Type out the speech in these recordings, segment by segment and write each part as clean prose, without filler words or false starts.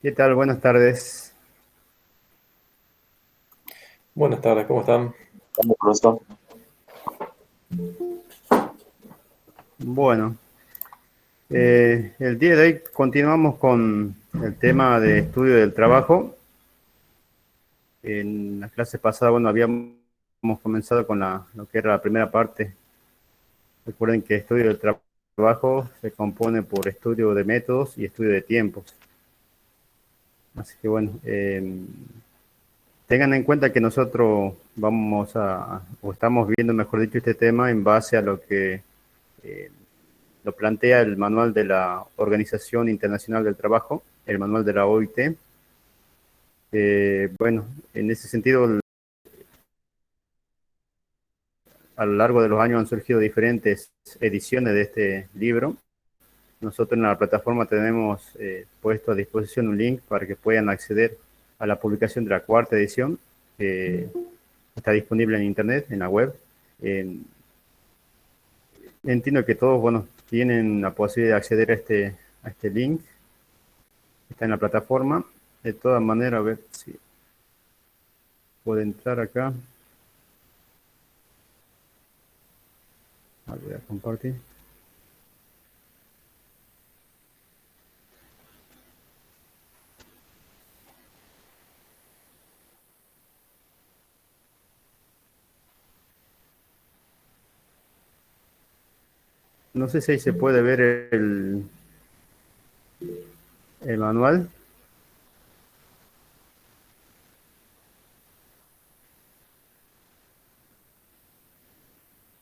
¿Qué tal? Buenas tardes. Buenas tardes, ¿cómo están? ¿Cómo están? Bueno, el día de hoy continuamos con el tema de estudio del trabajo. En la clase pasada, bueno, habíamos comenzado con lo que era la primera parte. Recuerden que estudio del trabajo se compone por estudio de métodos y estudio de tiempos. Así que bueno, tengan en cuenta que nosotros o estamos viendo, mejor dicho, este tema en base a lo que eh, lo plantea el manual de la Organización Internacional del Trabajo, el manual de la OIT. Bueno, en ese sentido, a lo largo de los años han surgido diferentes ediciones de este libro. Nosotros en la plataforma tenemos puesto a disposición un link para que puedan acceder a la publicación de la cuarta edición, que está disponible en internet, en la web. Eh, Entiendo que todos, bueno, tienen la posibilidad de acceder a este link, está en la plataforma. De todas maneras, a ver si puedo entrar acá. Voy a compartir. No sé si ahí se puede ver el manual,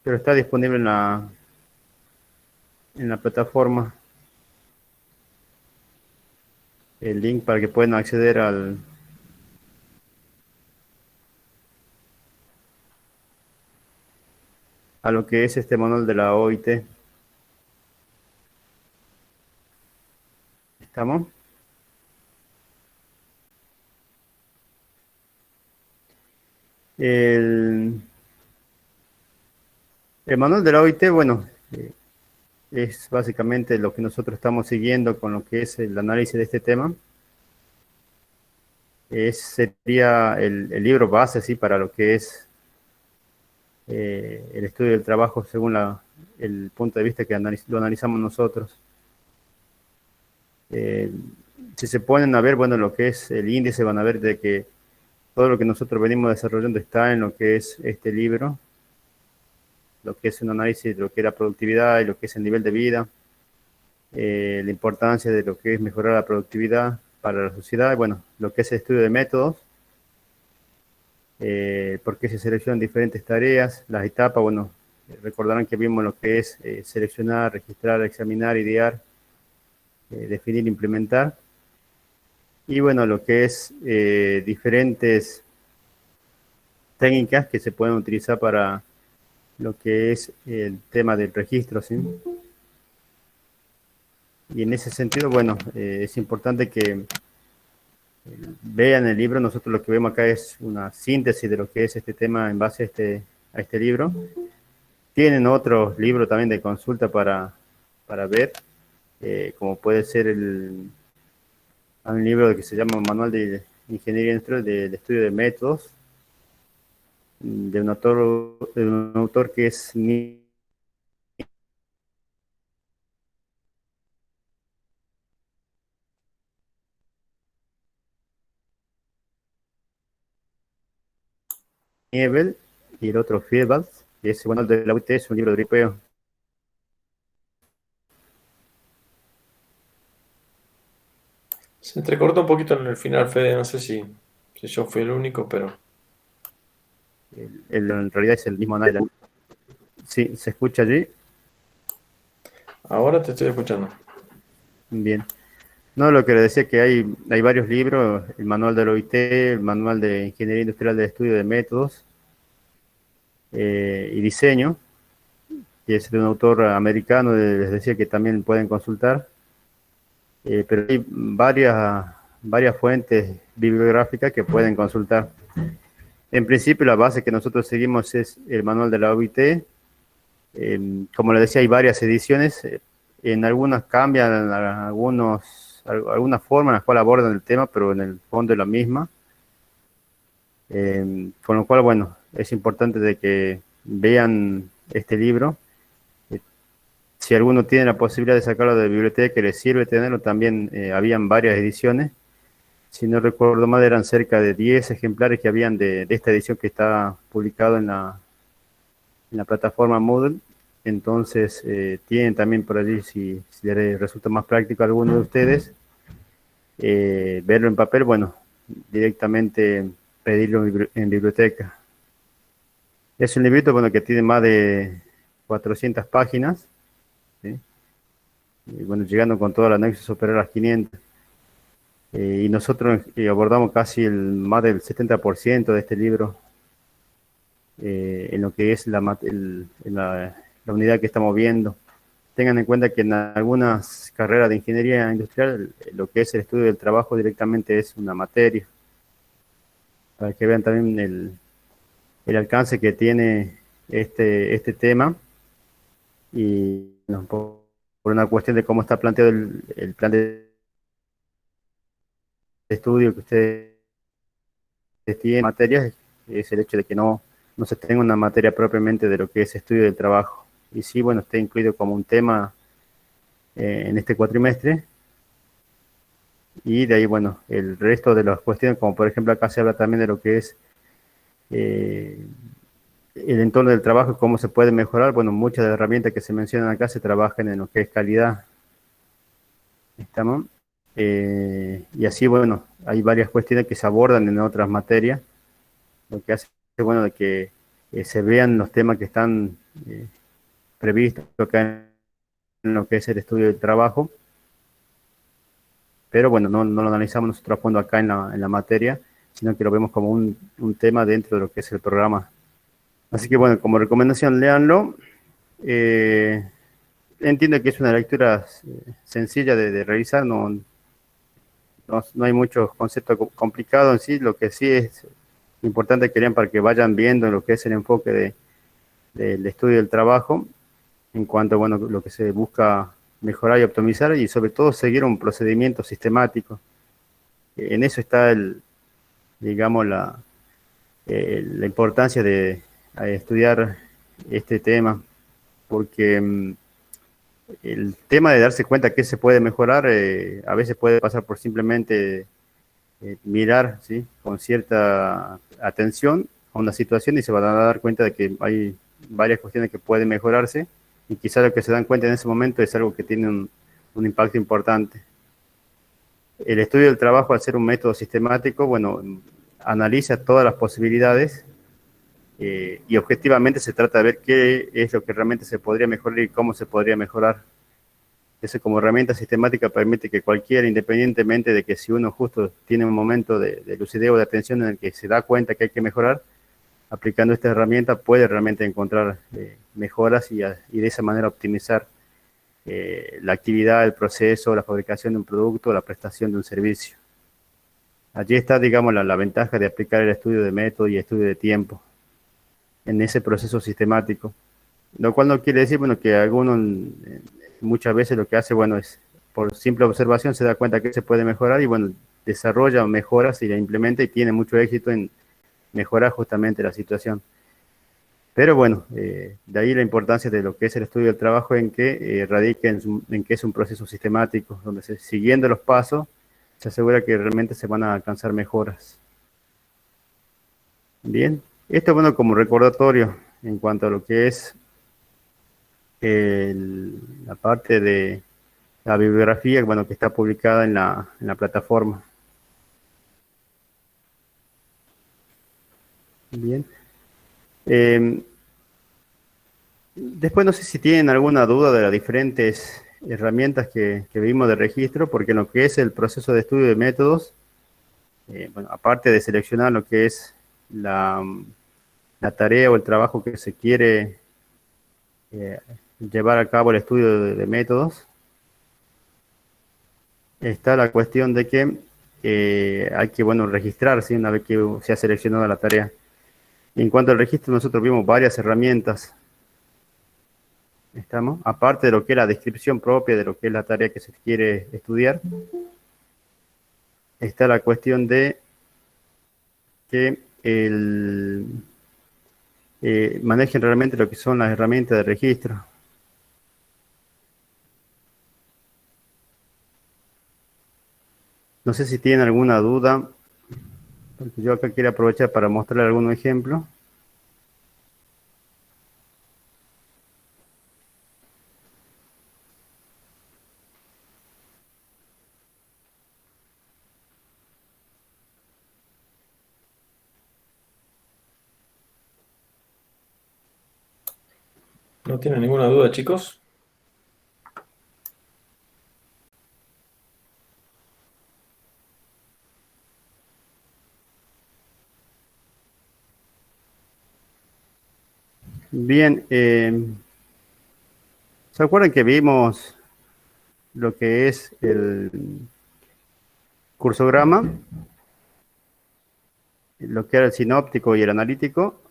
pero está disponible en la plataforma el link para que puedan acceder a lo que es este manual de la OIT. ¿Estamos? El, el manual de la OIT, bueno, es básicamente lo que nosotros estamos siguiendo con lo que es el análisis de este tema. Sería el libro base, sí, para lo que es el estudio del trabajo según el punto de vista que lo analizamos nosotros. Eh, si se ponen a ver, bueno, lo que es el índice, van a ver de que todo lo que nosotros venimos desarrollando está en lo que es este libro, lo que es un análisis de lo que es la productividad y lo que es el nivel de vida, la importancia de lo que es mejorar la productividad para la sociedad, bueno, lo que es el estudio de métodos, por qué se seleccionan diferentes tareas, las etapas, bueno, recordarán que vimos lo que es seleccionar, registrar, examinar, idear, definir, implementar. Y bueno, lo que es diferentes técnicas que se pueden utilizar para lo que es el tema del registro, ¿sí? Y en ese sentido, bueno, es importante que vean el libro. Nosotros lo que vemos acá es una síntesis de lo que es este tema en base a este libro. Tienen otros libros también de consulta para ver, como puede ser hay un libro que se llama Manual de Ingeniería Industrial de Estudio de Métodos, de un autor que es Niebel, y el otro Fierbalt, y ese Manual de la UT es un libro de gripeo. Se entrecorta un poquito en el final, Fede, no sé si yo fui el único, pero En realidad es el mismo análisis. Sí, se escucha allí. ahora te estoy escuchando. Bien. No, lo que le decía que hay varios libros, el manual del OIT, el manual de Ingeniería Industrial de Estudio de Métodos y Diseño, que es de un autor americano, les decía que también pueden consultar, pero hay varias fuentes bibliográficas que pueden consultar. En principio, la base que nosotros seguimos es el manual de la OIT. Como les decía, hay varias ediciones. En algunas cambian algunos alguna forma en la cual abordan el tema, pero en el fondo es la misma. Con lo cual, bueno, es importante de que vean este libro. Eh, Si alguno tiene la posibilidad de sacarlo de la biblioteca, que les sirve tenerlo, también habían varias ediciones. Si no recuerdo mal, eran cerca de 10 ejemplares que habían de esta edición que está publicado en la plataforma Moodle. Entonces, tienen también por allí, si les resulta más práctico a alguno de ustedes, verlo en papel, bueno, directamente pedirlo en biblioteca. Es un librito, bueno, que tiene más de 400 páginas, ¿sí? Y bueno, llegando con todo el anexo superior a las 500. Y nosotros abordamos casi más del 70% de este libro en lo que es la unidad que estamos viendo. Tengan en cuenta que en algunas carreras de ingeniería industrial, lo que es el estudio del trabajo directamente es una materia, para que vean también el alcance que tiene este tema y bueno, por una cuestión de cómo está planteado el plan de estudio que ustedes tienen materias, es el hecho de que no se tenga una materia propiamente de lo que es estudio del trabajo. Y sí, bueno, está incluido como un tema en este cuatrimestre. Y de ahí, bueno, el resto de las cuestiones, como por ejemplo acá se habla también de lo que es eh, el entorno del trabajo y cómo se puede mejorar. Bueno, muchas de las herramientas que se mencionan acá se trabajan en lo que es calidad. ¿Estamos? Y así, bueno, hay varias cuestiones que se abordan en otras materias, lo que hace, bueno, de que se vean los temas que están previstos acá en lo que es el estudio del trabajo, pero bueno, no lo analizamos nosotros a fondo acá en la materia, sino que lo vemos como un tema dentro de lo que es el programa. Así que bueno, como recomendación, léanlo. Eh, Entiendo que es una lectura sencilla de realizar, no hay muchos conceptos complicados en sí, lo que sí es importante que lean para que vayan viendo lo que es el enfoque del estudio del trabajo, en cuanto a bueno, lo que se busca mejorar y optimizar, y sobre todo seguir un procedimiento sistemático. En eso está digamos, la importancia de estudiar este tema, porque el tema de darse cuenta que se puede mejorar, a veces puede pasar por simplemente mirar, ¿sí?, con cierta atención a una situación y se van a dar cuenta de que hay varias cuestiones que pueden mejorarse y quizás lo que se dan cuenta en ese momento es algo que tiene un impacto importante. El estudio del trabajo, al ser un método sistemático, bueno, analiza todas las posibilidades y objetivamente se trata de ver qué es lo que realmente se podría mejorar y cómo se podría mejorar. Eso como herramienta sistemática permite que cualquiera, independientemente de que si uno justo tiene un momento de lucidez o de atención en el que se da cuenta que hay que mejorar, aplicando esta herramienta puede realmente encontrar mejoras y de esa manera optimizar la actividad, el proceso, la fabricación de un producto, la prestación de un servicio. Allí está, digamos, la ventaja de aplicar el estudio de método y estudio de tiempo en ese proceso sistemático. Lo cual no quiere decir, bueno, que alguno muchas veces lo que hace, bueno, es por simple observación se da cuenta que se puede mejorar y, bueno, desarrolla mejoras y la implementa y tiene mucho éxito en mejorar justamente la situación. Pero bueno, de ahí la importancia de lo que es el estudio del trabajo en que radica en que es un proceso sistemático, donde siguiendo los pasos se asegura que realmente se van a alcanzar mejoras. Bien, esto bueno como recordatorio en cuanto a lo que es la parte de la bibliografía, bueno, que está publicada en la plataforma. Bien. Eh, Después no sé si tienen alguna duda de las diferentes herramientas que vimos de registro, porque en lo que es el proceso de estudio de métodos, bueno, aparte de seleccionar lo que es la tarea o el trabajo que se quiere eh, llevar a cabo el estudio de métodos, está la cuestión de que hay que, bueno, registrarse una vez que se ha seleccionado la tarea. En cuanto al registro, nosotros vimos varias herramientas. ¿Estamos? Aparte de lo que es la descripción propia de lo que es la tarea que se quiere estudiar, está la cuestión de que manejen realmente lo que son las herramientas de registro. No sé si tienen alguna duda, porque yo acá quiero aprovechar para mostrar algún ejemplo. ¿No tienen ninguna duda, chicos? Bien, ¿se acuerdan que vimos lo que es el cursograma, lo que era el sinóptico y el analítico?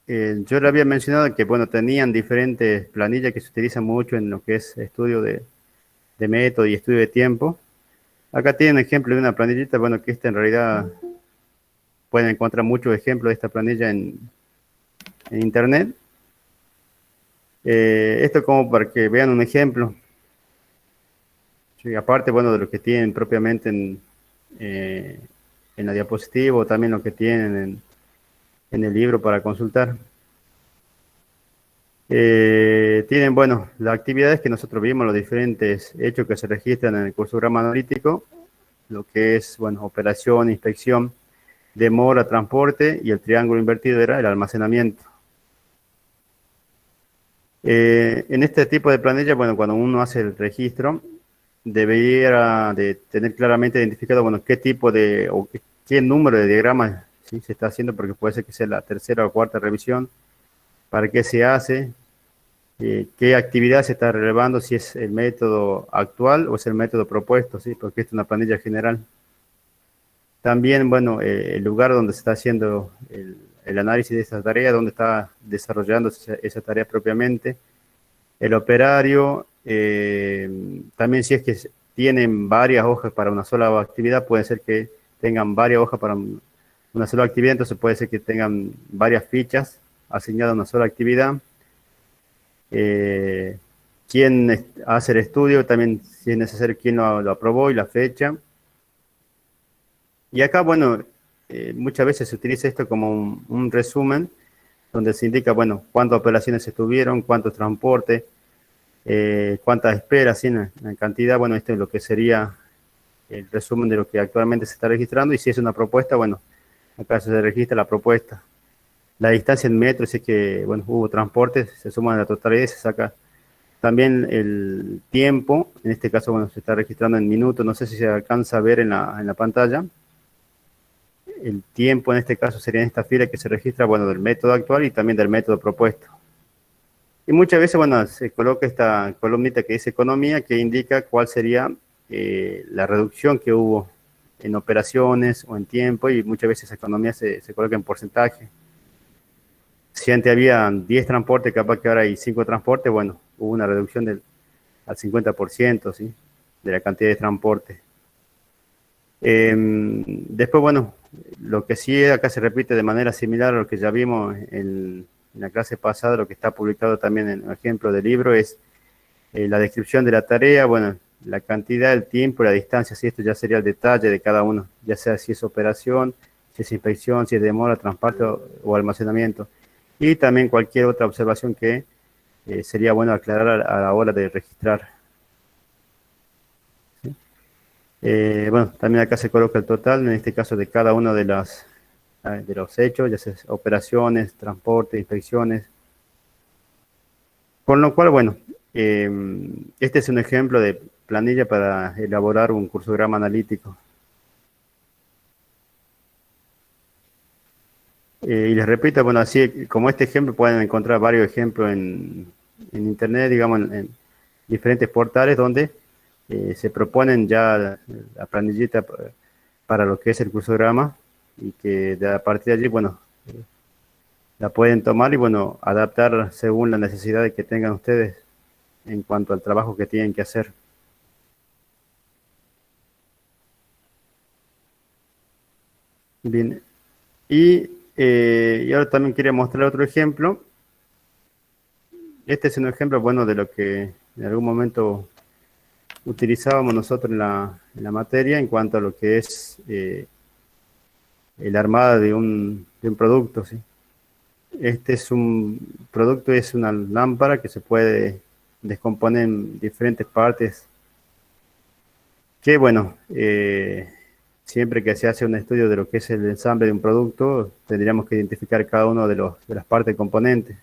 Yo le había mencionado que, bueno, tenían diferentes planillas que se utilizan mucho en lo que es estudio de método y estudio de tiempo. Acá tienen un ejemplo de una planillita, bueno, que esta en realidad pueden encontrar muchos ejemplos de esta planilla en internet. Esto como para que vean un ejemplo. Sí, aparte, bueno, de lo que tienen propiamente eh, en la diapositiva, o también lo que tienen en el libro para consultar. Tienen, bueno, las actividades que nosotros vimos, los diferentes hechos que se registran en el cursograma analítico, lo que es, bueno, operación, inspección, demora, transporte, y el triángulo invertido era el almacenamiento. En este tipo de planilla, bueno, cuando uno hace el registro, debería de tener claramente identificado, bueno, qué tipo de, o qué número de diagramas, ¿sí?, se está haciendo, porque puede ser que sea la tercera o cuarta revisión, para qué se hace, qué actividad se está relevando, si es el método actual o es el método propuesto, ¿sí?, porque esta es una planilla general. También, bueno, el lugar donde se está haciendo el análisis de esa tarea, donde está desarrollando esa tarea propiamente, el operario, también si es que tienen varias hojas para una sola actividad, puede ser que tengan varias hojas para una sola actividad, entonces puede ser que tengan varias fichas asignadas a una sola actividad. Quién hace el estudio, también si es necesario quién lo aprobó y la fecha. Y acá, bueno, muchas veces se utiliza esto como un resumen, donde se indica, bueno, cuántas operaciones se tuvieron, cuántos transportes, cuántas esperas, ¿sí?, en cantidad. Bueno, esto es lo que sería el resumen de lo que actualmente se está registrando, y si es una propuesta, bueno, acá se registra la propuesta. La distancia en metros, si es que, bueno, hubo transporte, se suma a la totalidad y se saca también el tiempo. En este caso, bueno, se está registrando en minutos, no sé si se alcanza a ver en la pantalla. El tiempo en este caso sería en esta fila que se registra, bueno, del método actual y también del método propuesto. Y muchas veces, bueno, se coloca esta columnita que dice economía, que indica cuál sería la reducción que hubo en operaciones o en tiempo, y muchas veces esa economía se coloca en porcentaje. Si antes había 10 transportes, capaz que ahora hay 5 transportes, bueno, hubo una reducción al 50%, ¿sí?, de la cantidad de transporte. Después, bueno, lo que sí acá se repite de manera similar a lo que ya vimos en la clase pasada, lo que está publicado también en el ejemplo del libro, es la descripción de la tarea, bueno, la cantidad, el tiempo, la distancia, si esto ya sería el detalle de cada uno, ya sea si es operación, si es inspección, si es demora, transporte o almacenamiento. Y también cualquier otra observación que sería bueno aclarar a la hora de registrar. ¿Sí? Bueno, también acá se coloca el total, en este caso de cada uno de los hechos, ya sea operaciones, transporte, inspecciones. Con lo cual, bueno, este es un ejemplo de planilla para elaborar un cursograma analítico. Y les repito, bueno, así como este ejemplo, pueden encontrar varios ejemplos en internet, digamos, en diferentes portales donde se proponen ya la planillita para lo que es el cursograma, y que a partir de allí, bueno, la pueden tomar y, bueno, adaptar según la necesidad que tengan ustedes en cuanto al trabajo que tienen que hacer. Bien, y ahora también quería mostrar otro ejemplo. Este es un ejemplo, bueno, de lo que en algún momento utilizábamos nosotros en la materia en cuanto a lo que es el armado de un producto, ¿sí? Este es un producto, es una lámpara que se puede descomponer en diferentes partes. Que bueno, siempre que se hace un estudio de lo que es el ensamble de un producto, tendríamos que identificar cada uno de las partes componentes.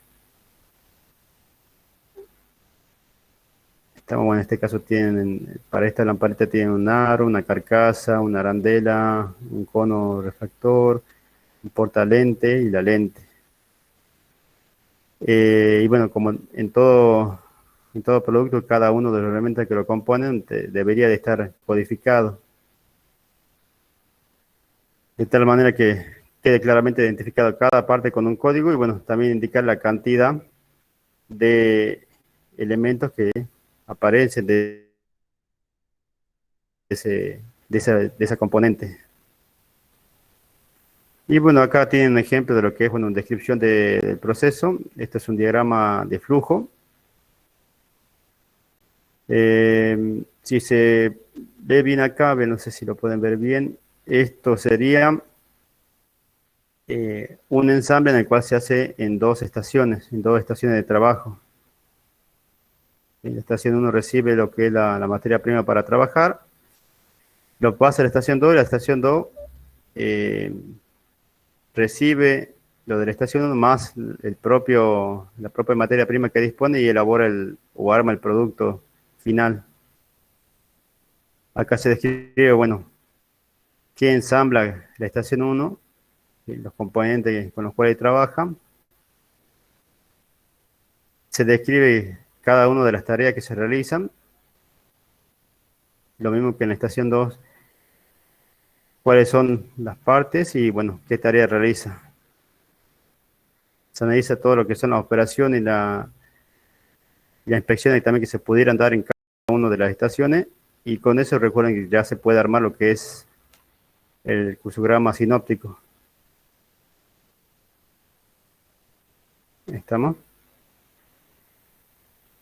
Estamos, bueno, en este caso tienen, para esta lamparita tienen un aro, una carcasa, una arandela, un cono refractor, un portalente y la lente. Y bueno, como en todo producto, cada uno de los elementos que lo componen debería de estar codificado, de tal manera que quede claramente identificado cada parte con un código y bueno, también indicar la cantidad de elementos que aparecen de esa componente. Y bueno, acá tienen un ejemplo de lo que es bueno, una descripción del proceso. Este es un diagrama de flujo. Si se ve bien acá, no sé si lo pueden ver bien, esto sería un ensamble en el cual se hace en dos estaciones de trabajo. En la estación uno recibe lo que es la materia prima para trabajar, lo pasa a la estación 2 y la estación 2 eh, recibe lo de la estación 1 más la propia materia prima que dispone y elabora o arma el producto final. Acá se describe, bueno, qué ensambla la estación 1, los componentes con los cuales trabaja. Se describe cada una de las tareas que se realizan. Lo mismo que en la estación 2, cuáles son las partes y, bueno, qué tarea realiza. Se analiza todo lo que son las operaciones y las inspecciones también que se pudieran dar en cada una de las estaciones. Y con eso recuerden que ya se puede armar lo que es el crucigrama sinóptico. ¿Estamos?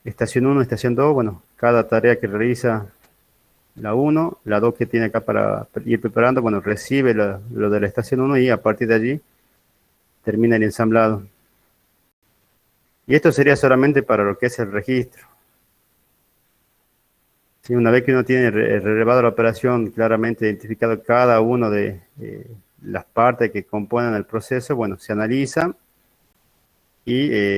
Estación 1, estación 2, bueno, cada tarea que realiza la 1, la 2 que tiene acá para ir preparando, bueno, recibe lo de la estación 1 y a partir de allí termina el ensamblado. Y esto sería solamente para lo que es el registro. Sí, una vez que uno tiene relevado la operación, claramente identificado cada uno de las partes que componen el proceso, bueno, se analiza y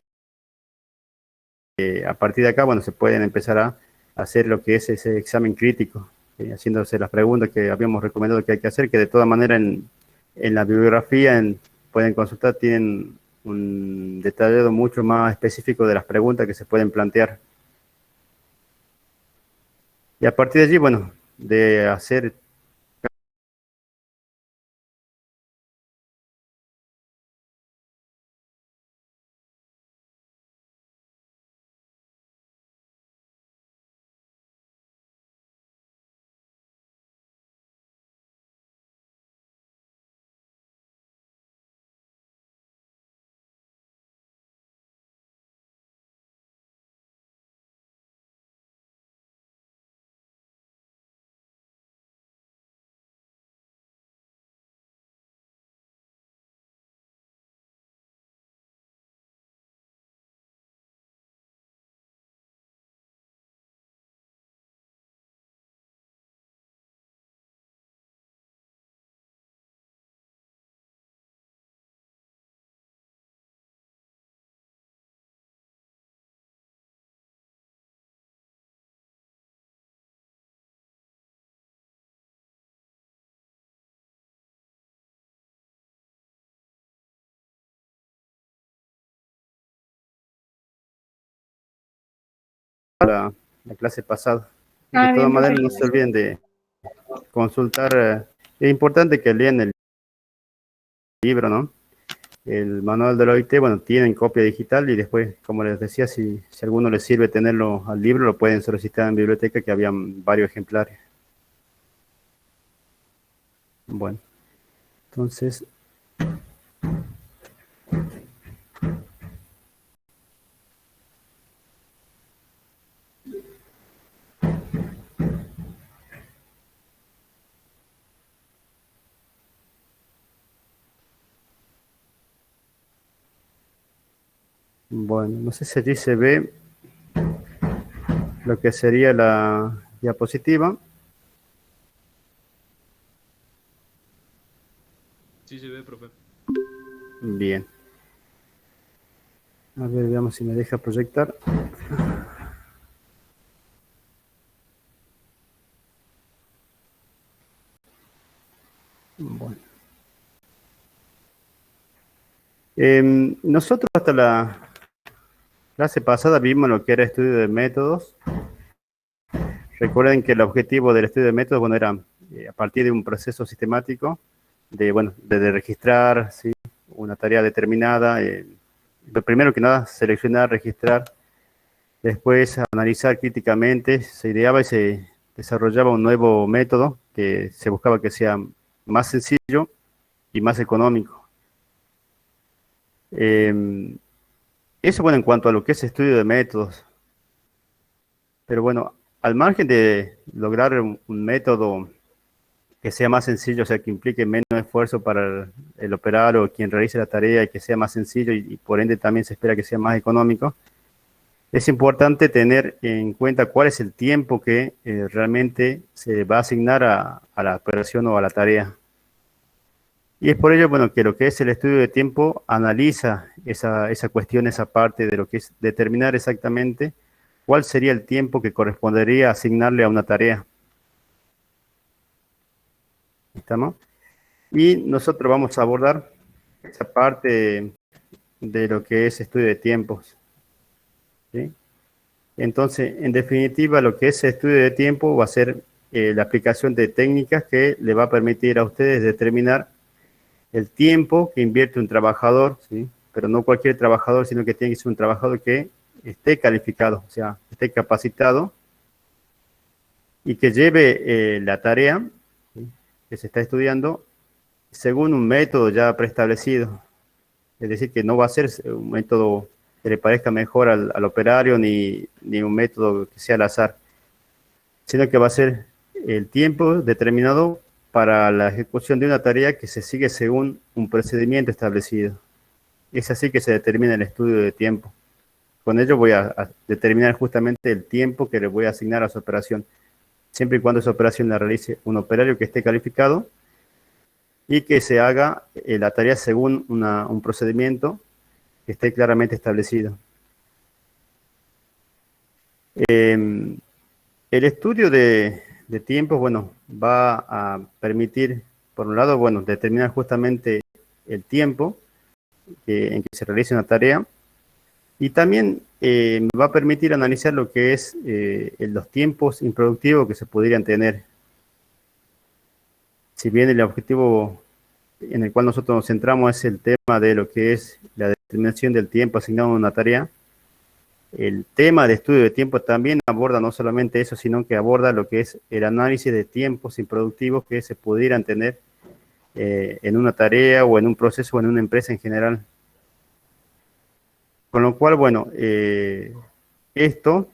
a partir de acá, bueno, se pueden empezar a hacer lo que es ese examen crítico, haciéndose las preguntas que habíamos recomendado que hay que hacer, que de todas maneras en la bibliografía pueden consultar, tienen un detallado mucho más específico de las preguntas que se pueden plantear. Y a partir de allí, bueno, de hacer la clase pasada. De Ah, todas bien, maneras, no perfecto. se olviden de consultar. Es importante que lean el libro, ¿no? El manual de la OIT, bueno, tienen copia digital y después, como les decía, si a alguno les sirve tenerlo al libro, lo pueden solicitar en biblioteca, que habían varios ejemplares. Bueno, Entonces, bueno, no sé si allí se ve lo que sería la diapositiva. Sí se ve, profe. Bien. A ver, veamos si me deja proyectar. Bueno. Nosotros hasta la clase pasada vimos lo que era estudio de métodos. Recuerden que el objetivo del estudio de métodos, bueno, era a partir de un proceso sistemático de, bueno, de registrar, ¿sí?, una tarea determinada. Primero que nada, seleccionar, registrar, después analizar críticamente, se ideaba y se desarrollaba un nuevo método que se buscaba que sea más sencillo y más económico. Eso, bueno, en cuanto a lo que es estudio de métodos. Pero bueno, al margen de lograr un método que sea más sencillo, o sea, que implique menos esfuerzo para el operario o quien realice la tarea y que sea más sencillo y por ende también se espera que sea más económico, es importante tener en cuenta cuál es el tiempo que realmente se va a asignar a la operación o a la tarea. Y es por ello, bueno, que lo que es el estudio de tiempo analiza esa cuestión, esa parte de lo que es determinar exactamente cuál sería el tiempo que correspondería asignarle a una tarea. ¿Estamos? Y nosotros vamos a abordar esa parte de lo que es estudio de tiempos, ¿sí? Entonces, en definitiva, lo que es estudio de tiempo va a ser la aplicación de técnicas que le va a permitir a ustedes determinar el tiempo que invierte un trabajador, ¿sí? Pero no cualquier trabajador, sino que tiene que ser un trabajador que esté calificado, o sea, esté capacitado y que lleve la tarea, ¿sí?, que se está estudiando según un método ya preestablecido. Es decir, que no va a ser un método que le parezca mejor al operario ni un método que sea al azar, sino que va a ser el tiempo determinado para la ejecución de una tarea que se sigue según un procedimiento establecido. Es así que se determina el estudio de tiempo. Con ello voy a determinar justamente el tiempo que le voy a asignar a su operación, siempre y cuando esa operación la realice un operario que esté calificado y que se haga la tarea según un procedimiento que esté claramente establecido. El estudio de tiempos, bueno, va a permitir, por un lado, bueno, determinar justamente el tiempo en que se realice una tarea y también me va a permitir analizar lo que es los tiempos improductivos que se podrían tener. Si bien el objetivo en el cual nosotros nos centramos es el tema de lo que es la determinación del tiempo asignado a una tarea, el tema de estudio de tiempo también aborda no solamente eso, sino que aborda lo que es el análisis de tiempos improductivos que se pudieran tener en una tarea o en un proceso o en una empresa en general. Con lo cual, bueno, esto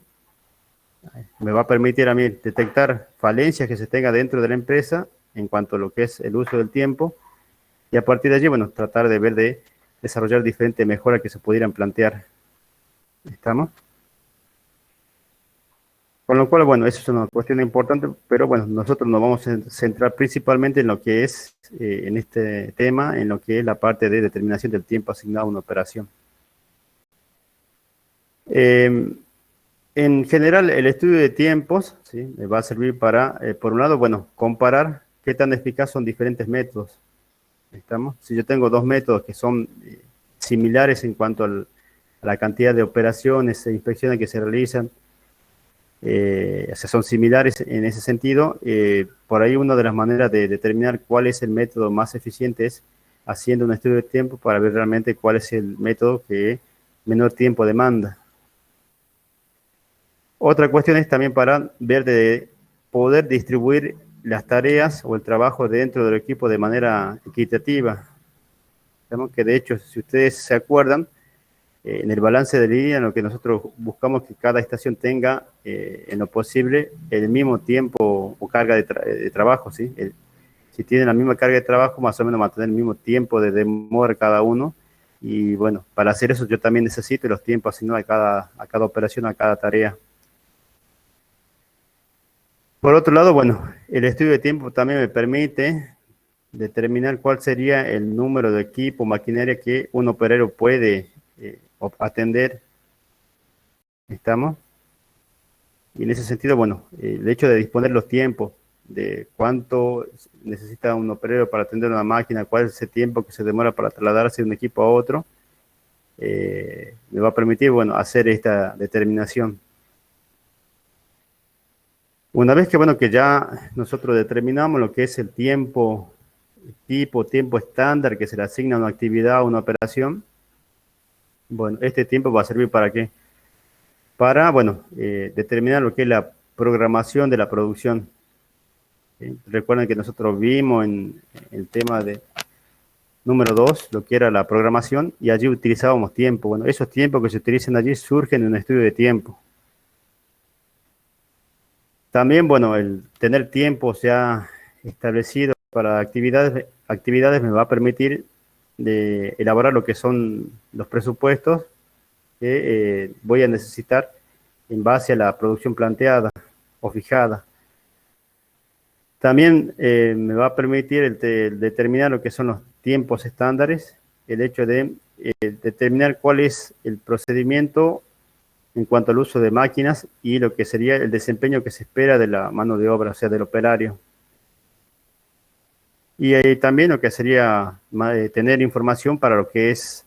me va a permitir a mí detectar falencias que se tenga dentro de la empresa en cuanto a lo que es el uso del tiempo y a partir de allí, bueno, tratar de ver de desarrollar diferentes mejoras que se pudieran plantear. ¿Estamos? Con lo cual, bueno, eso es una cuestión importante, pero bueno, nosotros nos vamos a centrar principalmente en lo que es, en este tema, en lo que es la parte de determinación del tiempo asignado a una operación. En general, el estudio de tiempos, ¿sí?, me va a servir para, por un lado, bueno, comparar qué tan eficaz son diferentes métodos. ¿Estamos? Si yo tengo dos métodos que son similares en cuanto a la cantidad de operaciones e inspecciones que se realizan, o sea, son similares en ese sentido, por ahí una de las maneras de determinar cuál es el método más eficiente es haciendo un estudio de tiempo para ver realmente cuál es el método que menor tiempo demanda. Otra cuestión es también para ver de poder distribuir las tareas o el trabajo dentro del equipo de manera equitativa. Sabemos que de hecho, si ustedes se acuerdan, en el balance de línea, en lo que nosotros buscamos que cada estación tenga, en lo posible, el mismo tiempo o carga de trabajo, ¿sí? Si tienen la misma carga de trabajo, más o menos mantener el mismo tiempo de demora cada uno. Y bueno, para hacer eso yo también necesito los tiempos asignados a cada operación, a cada tarea. Por otro lado, bueno, el estudio de tiempo también me permite determinar cuál sería el número de equipo, maquinaria que un operario puede atender. ¿Estamos? Y en ese sentido, bueno, el hecho de disponer los tiempos, de cuánto necesita un operario para atender una máquina, cuál es ese tiempo que se demora para trasladarse de un equipo a otro, me va a permitir, bueno, hacer esta determinación. Una vez que, bueno, que ya nosotros determinamos lo que es el tiempo tipo, tiempo estándar que se le asigna a una actividad, a una operación, bueno, este tiempo va a servir ¿para qué? Para, bueno, determinar lo que es la programación de la producción. ¿Sí? Recuerden que nosotros vimos en el tema de número 2, lo que era la programación, y allí utilizábamos tiempo. Bueno, esos tiempos que se utilizan allí surgen en un estudio de tiempo. También, bueno, el tener tiempo ya establecido para actividades me va a permitir de elaborar lo que son los presupuestos que voy a necesitar en base a la producción planteada o fijada. También me va a permitir el determinar lo que son los tiempos estándares, el hecho de determinar cuál es el procedimiento en cuanto al uso de máquinas y lo que sería el desempeño que se espera de la mano de obra, o sea, del operario. Y también lo que sería tener información para lo que es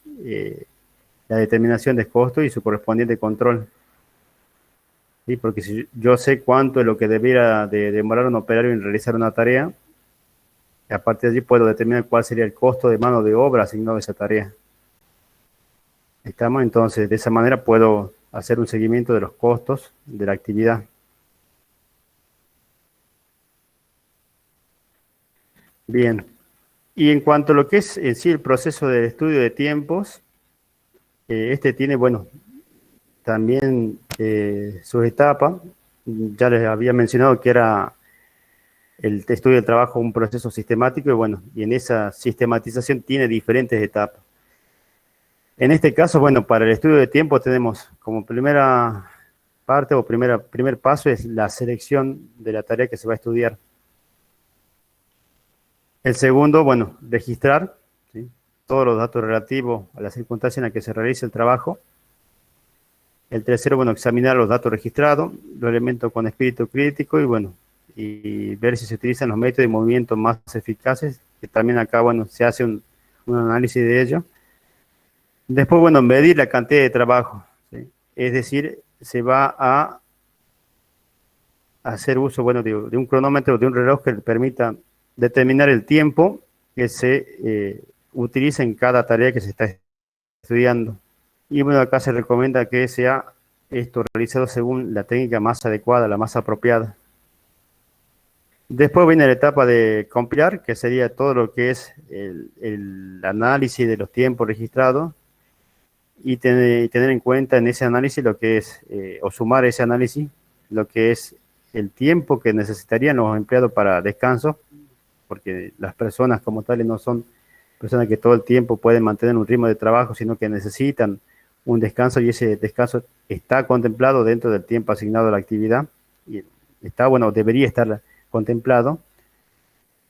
la determinación de costo y su correspondiente control. ¿Sí? Porque si yo sé cuánto es lo que debiera de demorar un operario en realizar una tarea, a partir de allí puedo determinar cuál sería el costo de mano de obra asignado a esa tarea. ¿Estamos? Entonces, de esa manera puedo hacer un seguimiento de los costos de la actividad. Bien. Y en cuanto a lo que es en sí el proceso de estudio de tiempos, este tiene, bueno, también sus etapas. Ya les había mencionado que era el estudio del trabajo un proceso sistemático y bueno, y en esa sistematización tiene diferentes etapas. En este caso, bueno, para el estudio de tiempo tenemos como primera parte o primer paso es la selección de la tarea que se va a estudiar. El segundo, bueno, registrar, ¿sí?, todos los datos relativos a la circunstancia en la que se realiza el trabajo. El tercero, bueno, examinar los datos registrados, los elementos con espíritu crítico y bueno, y ver si se utilizan los métodos de movimiento más eficaces, que también acá, bueno, se hace un análisis de ello. Después, bueno, medir la cantidad de trabajo, ¿sí? Es decir, se va a hacer uso, bueno, de un cronómetro, de un reloj que le permita determinar el tiempo que se utiliza en cada tarea que se está estudiando. Y bueno, acá se recomienda que sea esto realizado según la técnica más adecuada, la más apropiada. Después viene la etapa de compilar, que sería todo lo que es el análisis de los tiempos registrados y tener en cuenta en ese análisis lo que es, o sumar ese análisis, lo que es el tiempo que necesitarían los empleados para descanso, porque las personas como tales no son personas que todo el tiempo pueden mantener un ritmo de trabajo, sino que necesitan un descanso y ese descanso está contemplado dentro del tiempo asignado a la actividad y está, bueno, debería estar contemplado,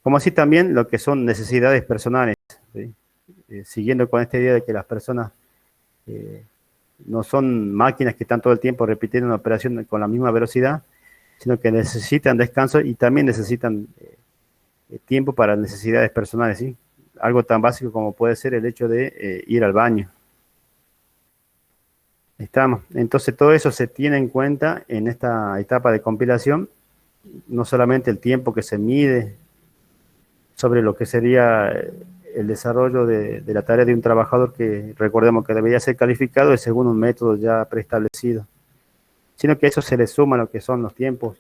como así también lo que son necesidades personales, ¿sí? Siguiendo con esta idea de que las personas no son máquinas que están todo el tiempo repitiendo una operación con la misma velocidad, sino que necesitan descanso y también necesitan tiempo para necesidades personales, ¿sí? Algo tan básico como puede ser el hecho de ir al baño. Estamos. Entonces todo eso se tiene en cuenta en esta etapa de compilación, no solamente el tiempo que se mide sobre lo que sería el desarrollo de la tarea de un trabajador que recordemos que debería ser calificado según un método ya preestablecido, sino que a eso se le suma lo que son los tiempos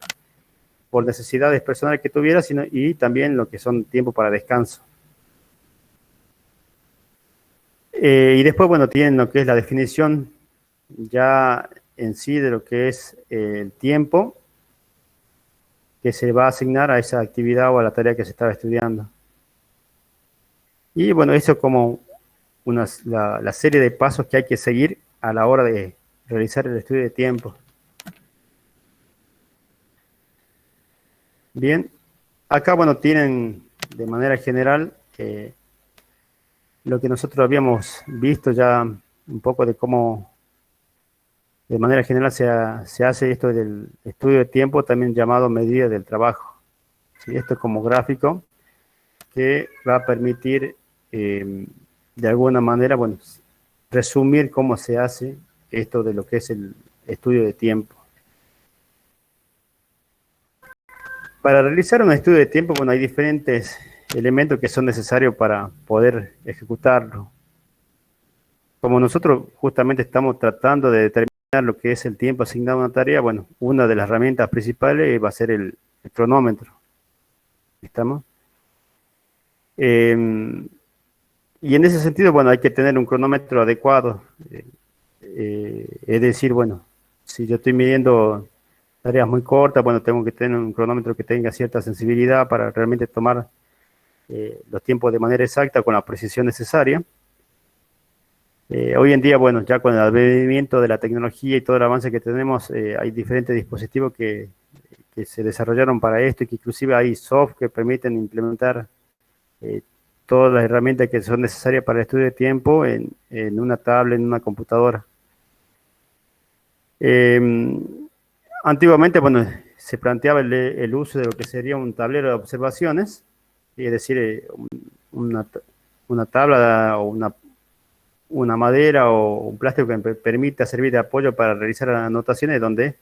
por necesidades personales que tuviera, y también lo que son tiempo para descanso. Y después, bueno, tienen lo que es la definición ya en sí de lo que es el tiempo que se va a asignar a esa actividad o a la tarea que se estaba estudiando. Y bueno, eso como la serie de pasos que hay que seguir a la hora de realizar el estudio de tiempo. Bien, acá, bueno, tienen de manera general lo que nosotros habíamos visto ya un poco de cómo de manera general se hace esto del estudio de tiempo, también llamado medida del trabajo. ¿Sí? Esto como gráfico que va a permitir de alguna manera, bueno, resumir cómo se hace esto de lo que es el estudio de tiempo. Para realizar un estudio de tiempo, bueno, hay diferentes elementos que son necesarios para poder ejecutarlo. Como nosotros justamente estamos tratando de determinar lo que es el tiempo asignado a una tarea, bueno, una de las herramientas principales va a ser el cronómetro. ¿Estamos? Y en ese sentido, bueno, hay que tener un cronómetro adecuado. Es decir, bueno, si yo estoy midiendo tareas muy cortas, bueno, tengo que tener un cronómetro que tenga cierta sensibilidad para realmente tomar los tiempos de manera exacta con la precisión necesaria. Hoy en día, bueno, ya con el advenimiento de la tecnología y todo el avance que tenemos, hay diferentes dispositivos que se desarrollaron para esto y que inclusive hay software que permiten implementar eh, todas las herramientas que son necesarias para el estudio de tiempo en una tablet, en una computadora. Eh, Antiguamente, bueno, se planteaba el uso de lo que sería un tablero de observaciones, es decir, una, una tabla o una madera o un plástico que permita servir de apoyo para realizar anotaciones donde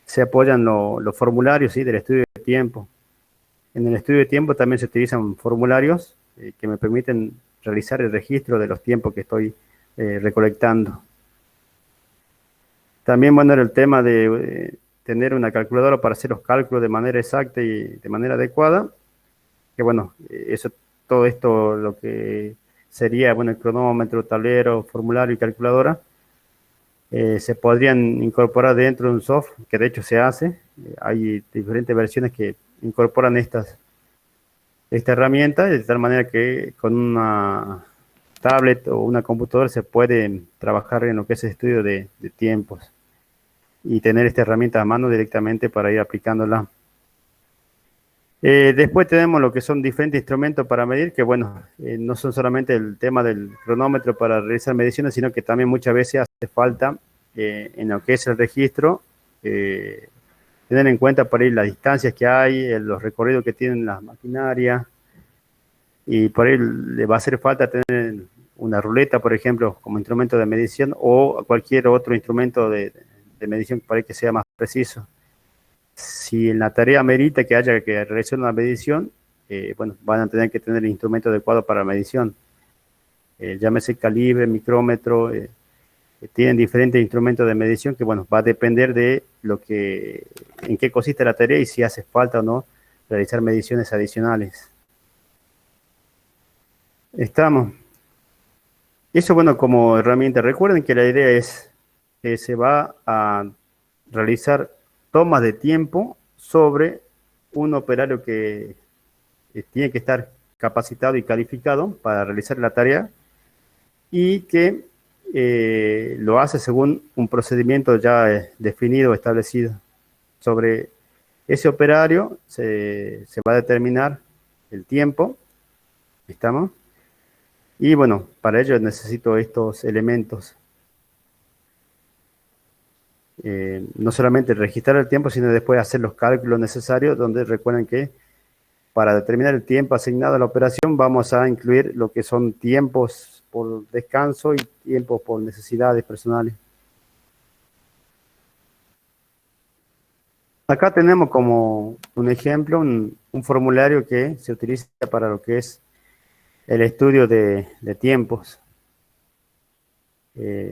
se apoyan los formularios, ¿sí? Del estudio de tiempo. En el estudio de tiempo también se utilizan formularios que me permiten realizar el registro de los tiempos que estoy recolectando. También, bueno, era el tema de tener una calculadora para hacer los cálculos de manera exacta y de manera adecuada. Que bueno, todo esto lo que sería, bueno, el cronómetro, tablero, formulario y calculadora, se podrían incorporar dentro de un software, que de hecho se hace. Hay diferentes versiones que incorporan esta herramienta, de tal manera que con una tablet o una computadora se puede trabajar en lo que es el estudio de tiempos y tener esta herramienta a mano directamente para ir aplicándola. Después tenemos lo que son diferentes instrumentos para medir, que bueno, no son solamente el tema del cronómetro para realizar mediciones, sino que también muchas veces hace falta en lo que es el registro, tener en cuenta por ahí las distancias que hay, los recorridos que tienen las maquinarias, y por ahí le va a hacer falta tener una ruleta, por ejemplo, como instrumento de medición, o cualquier otro instrumento de medición para que sea más preciso. Si en la tarea merita que haya que realizar una medición, bueno, van a tener que tener el instrumento adecuado para la medición. Llámese calibre, micrómetro, tienen diferentes instrumentos de medición que, bueno, va a depender de en qué consiste la tarea y si hace falta o no realizar mediciones adicionales. Estamos. Eso, bueno, como herramienta. Recuerden que la idea es que se va a realizar tomas de tiempo sobre un operario que tiene que estar capacitado y calificado para realizar la tarea y que lo hace según un procedimiento ya definido, establecido. Sobre ese operario se va a determinar el tiempo, ¿estamos? Y bueno, para ello necesito estos elementos. No solamente registrar el tiempo, sino después hacer los cálculos necesarios, donde recuerden que para determinar el tiempo asignado a la operación vamos a incluir lo que son tiempos por descanso y tiempos por necesidades personales. Acá tenemos como un ejemplo un formulario que se utiliza para lo que es el estudio de tiempos.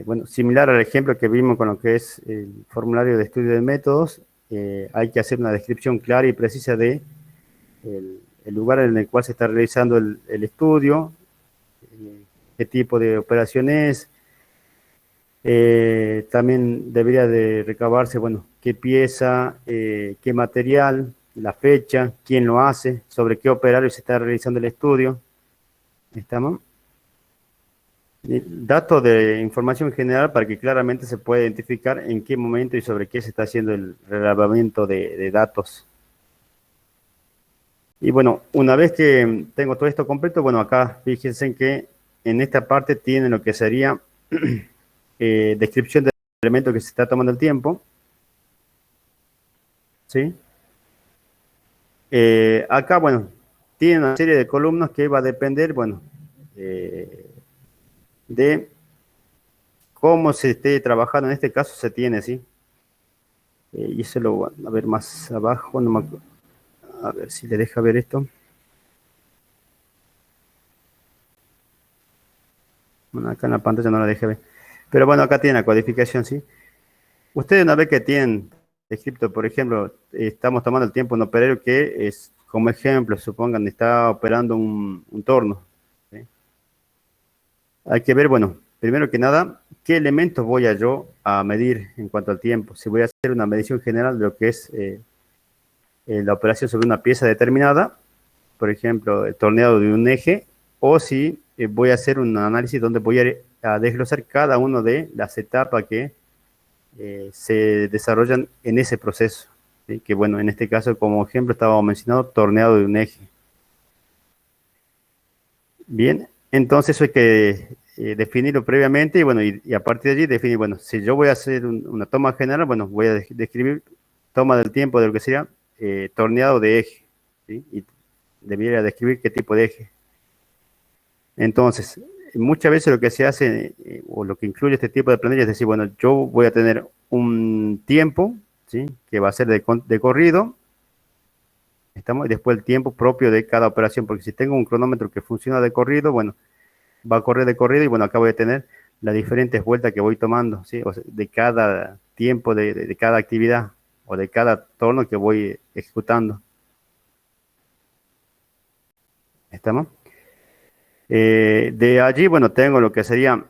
Bueno, similar al ejemplo que vimos con lo que es el formulario de estudio de métodos, hay que hacer una descripción clara y precisa de el lugar en el cual se está realizando el estudio, qué tipo de operación es. También debería de recabarse, bueno, qué pieza, qué material, la fecha, quién lo hace, sobre qué operario se está realizando el estudio. ¿Estamos? Datos de información general para que claramente se pueda identificar en qué momento y sobre qué se está haciendo el relevamiento de datos. Y bueno, una vez que tengo todo esto completo, bueno, acá fíjense que en esta parte tiene lo que sería descripción del elemento que se está tomando el tiempo, ¿sí? Acá, bueno, tiene una serie de columnas que va a depender, bueno, eh, de cómo se esté trabajando. En este caso se tiene, ¿sí? Y eso lo voy a ver más abajo, a ver si le deja ver esto. Bueno, acá en la pantalla no la deja ver. Pero bueno, acá tiene la codificación, ¿sí? Ustedes una vez que tienen descrito, por ejemplo, estamos tomando el tiempo en un operario que es, como ejemplo, supongan, está operando un torno, ¿sí? Hay que ver, bueno, primero que nada, qué elementos voy a yo a medir en cuanto al tiempo. Si voy a hacer una medición general de lo que es la operación sobre una pieza determinada, por ejemplo, el torneado de un eje, o si voy a hacer un análisis donde voy a desglosar cada una de las etapas que se desarrollan en ese proceso, ¿sí? Que bueno, en este caso, como ejemplo, estaba mencionado torneado de un eje. Bien, entonces eso hay que definirlo previamente y bueno, y a partir de allí definir, bueno, si yo voy a hacer una toma general, bueno, voy a describir toma del tiempo de lo que sería torneado de eje, ¿sí? Y debería describir qué tipo de eje. Entonces, muchas veces lo que se hace o lo que incluye este tipo de planilla es decir, bueno, yo voy a tener un tiempo, ¿sí? Que va a ser de corrido, ¿estamos? Y después el tiempo propio de cada operación, porque si tengo un cronómetro que funciona de corrido, bueno, va a correr de corrido y bueno, acá voy a tener las diferentes vueltas que voy tomando, ¿sí? O sea, de cada tiempo de cada actividad o de cada torno que voy ejecutando, ¿estamos? De allí, bueno, tengo lo que sería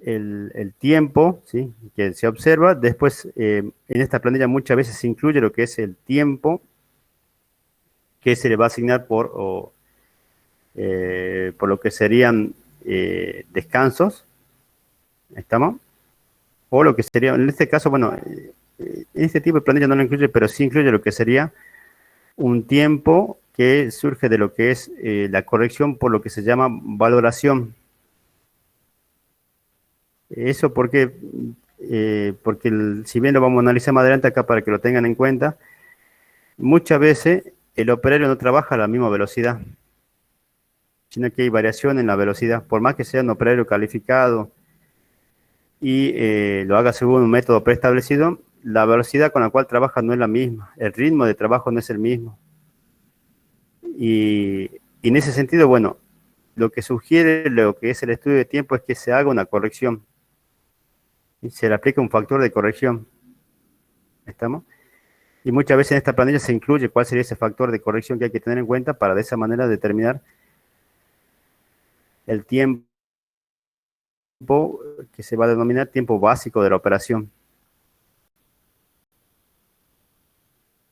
el tiempo, ¿sí? Que se observa. Después, en esta planilla muchas veces se incluye lo que es el tiempo que se le va a asignar por lo que serían descansos, ¿estamos? O lo que sería, en este caso, bueno, en este tipo de planilla no lo incluye, pero sí incluye lo que sería un tiempo que surge de lo que es la corrección por lo que se llama valoración. Eso porque si bien lo vamos a analizar más adelante acá para que lo tengan en cuenta, muchas veces el operario no trabaja a la misma velocidad, sino que hay variación en la velocidad. Por más que sea un operario calificado y lo haga según un método preestablecido, la velocidad con la cual trabaja no es la misma, el ritmo de trabajo no es el mismo. Y en ese sentido, bueno, lo que sugiere lo que es el estudio de tiempo es que se haga una corrección y se le aplica un factor de corrección. ¿Estamos? Y muchas veces en esta planilla se incluye cuál sería ese factor de corrección que hay que tener en cuenta para de esa manera determinar el tiempo que se va a denominar tiempo básico de la operación.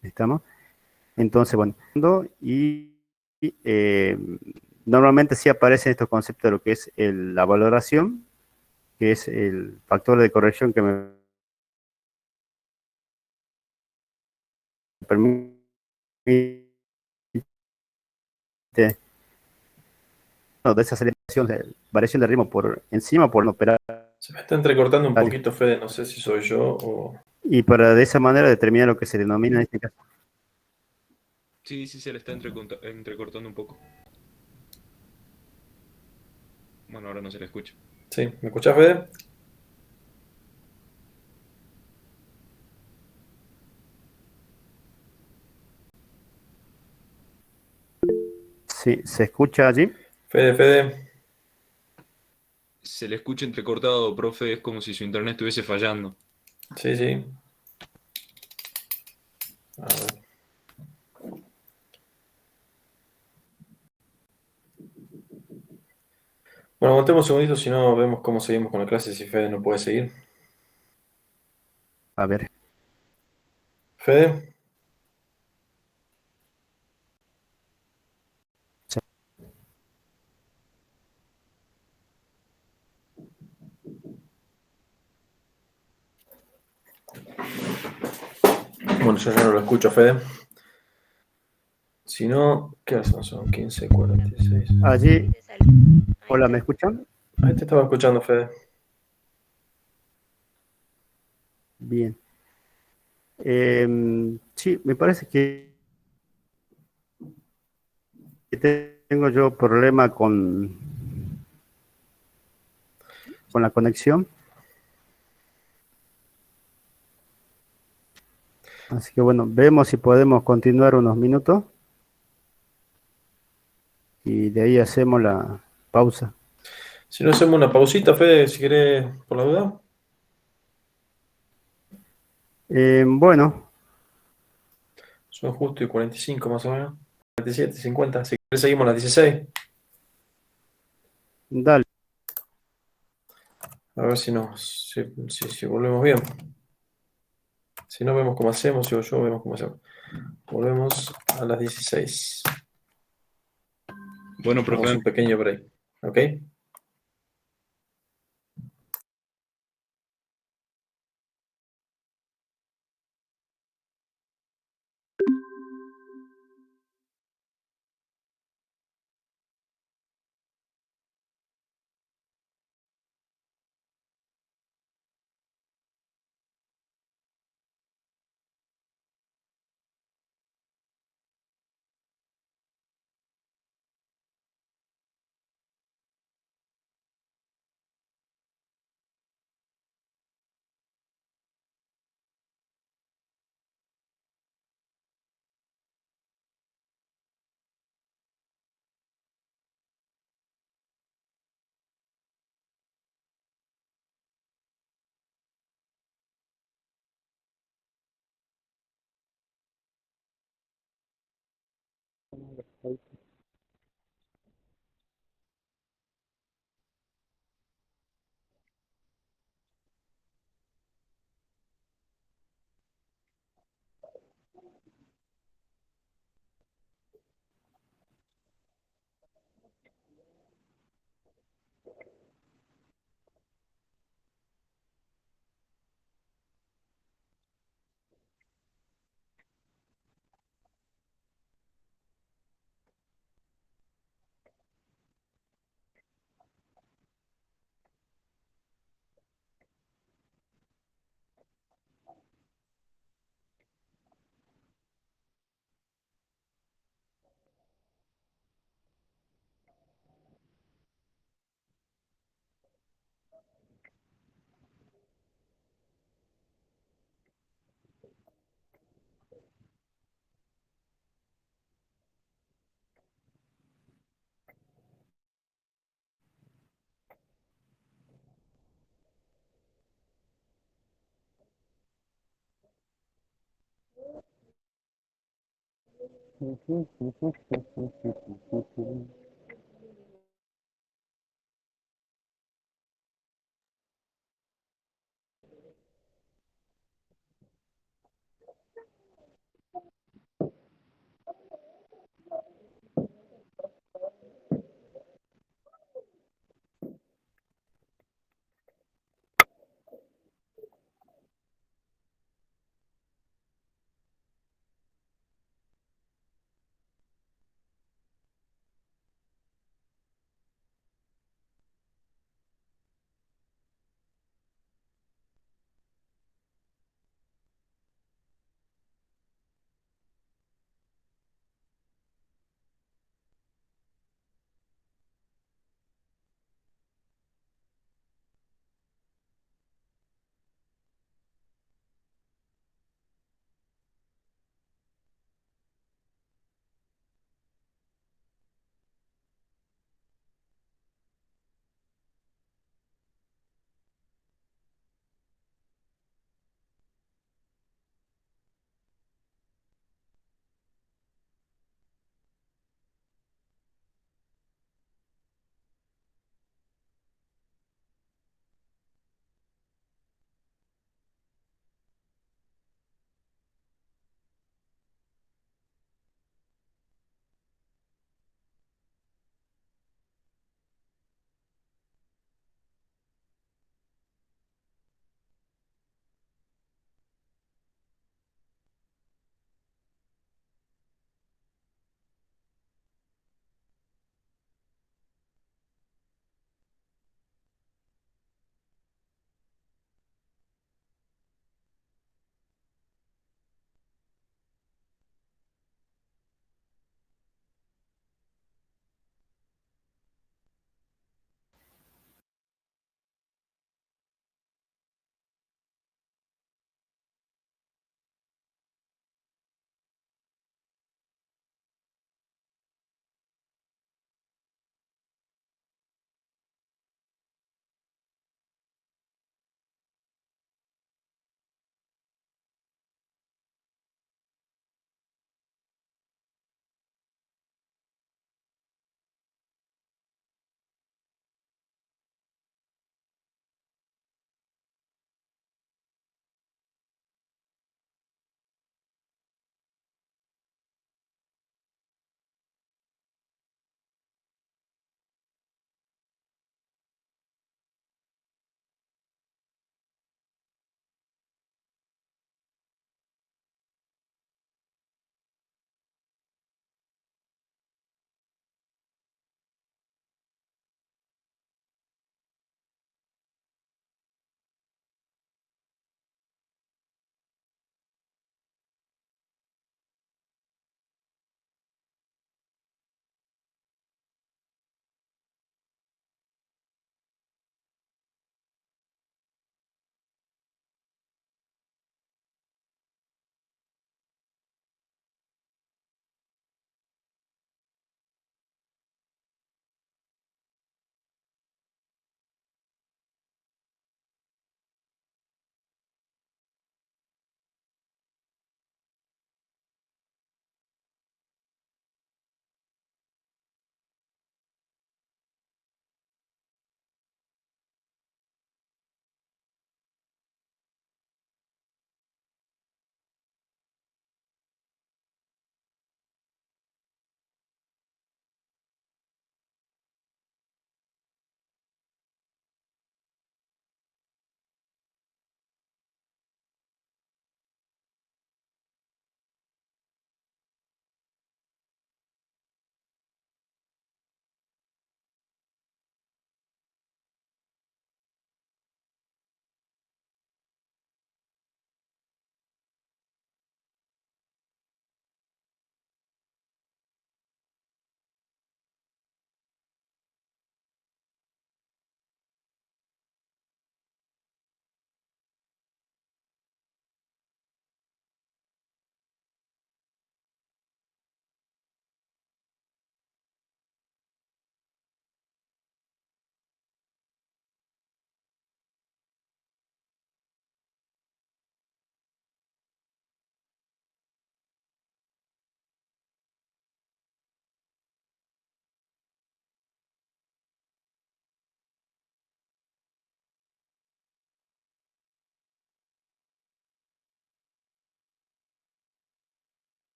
¿Estamos? Entonces, bueno, y normalmente sí aparecen estos conceptos de lo que es la valoración, que es el factor de corrección que me permite no, de esa aceleración, de variación de ritmo por encima por no operar Se me está entrecortando un poquito, Fede, no sé si soy yo o... y para de esa manera determinar lo que se denomina en este caso. Sí, sí, se le está entrecortando un poco. Bueno, ahora no se le escucha. Sí, ¿me escuchás, Fede? Sí, se escucha allí. Fede, Fede. Se le escucha entrecortado, profe, es como si su internet estuviese fallando. Sí, sí. A ver. Bueno, aguantemos un segundito, si no vemos cómo seguimos con la clase, si Fede no puede seguir. A ver, Fede, bueno, yo ya no lo escucho, Fede. Si no, ¿qué hacen? Son 15:46. allí, Te salí. Ahí hola, ¿me está. escuchan? Ahí te estaba escuchando, Fede. Bien. Sí, me parece que tengo yo problema con la conexión. Así que bueno, vemos si podemos continuar unos minutos y de ahí hacemos la pausa. Si no, hacemos una pausita, Fede, si querés, por la duda. Bueno, Son justo y 45 más o menos. 47, 50. Si querés, seguimos las 16. dale. A ver si volvemos bien. Si no, vemos cómo hacemos. Si yo vemos cómo hacemos. Volvemos a las 16. Bueno, Damos profe. un pequeño break. ¿Ok?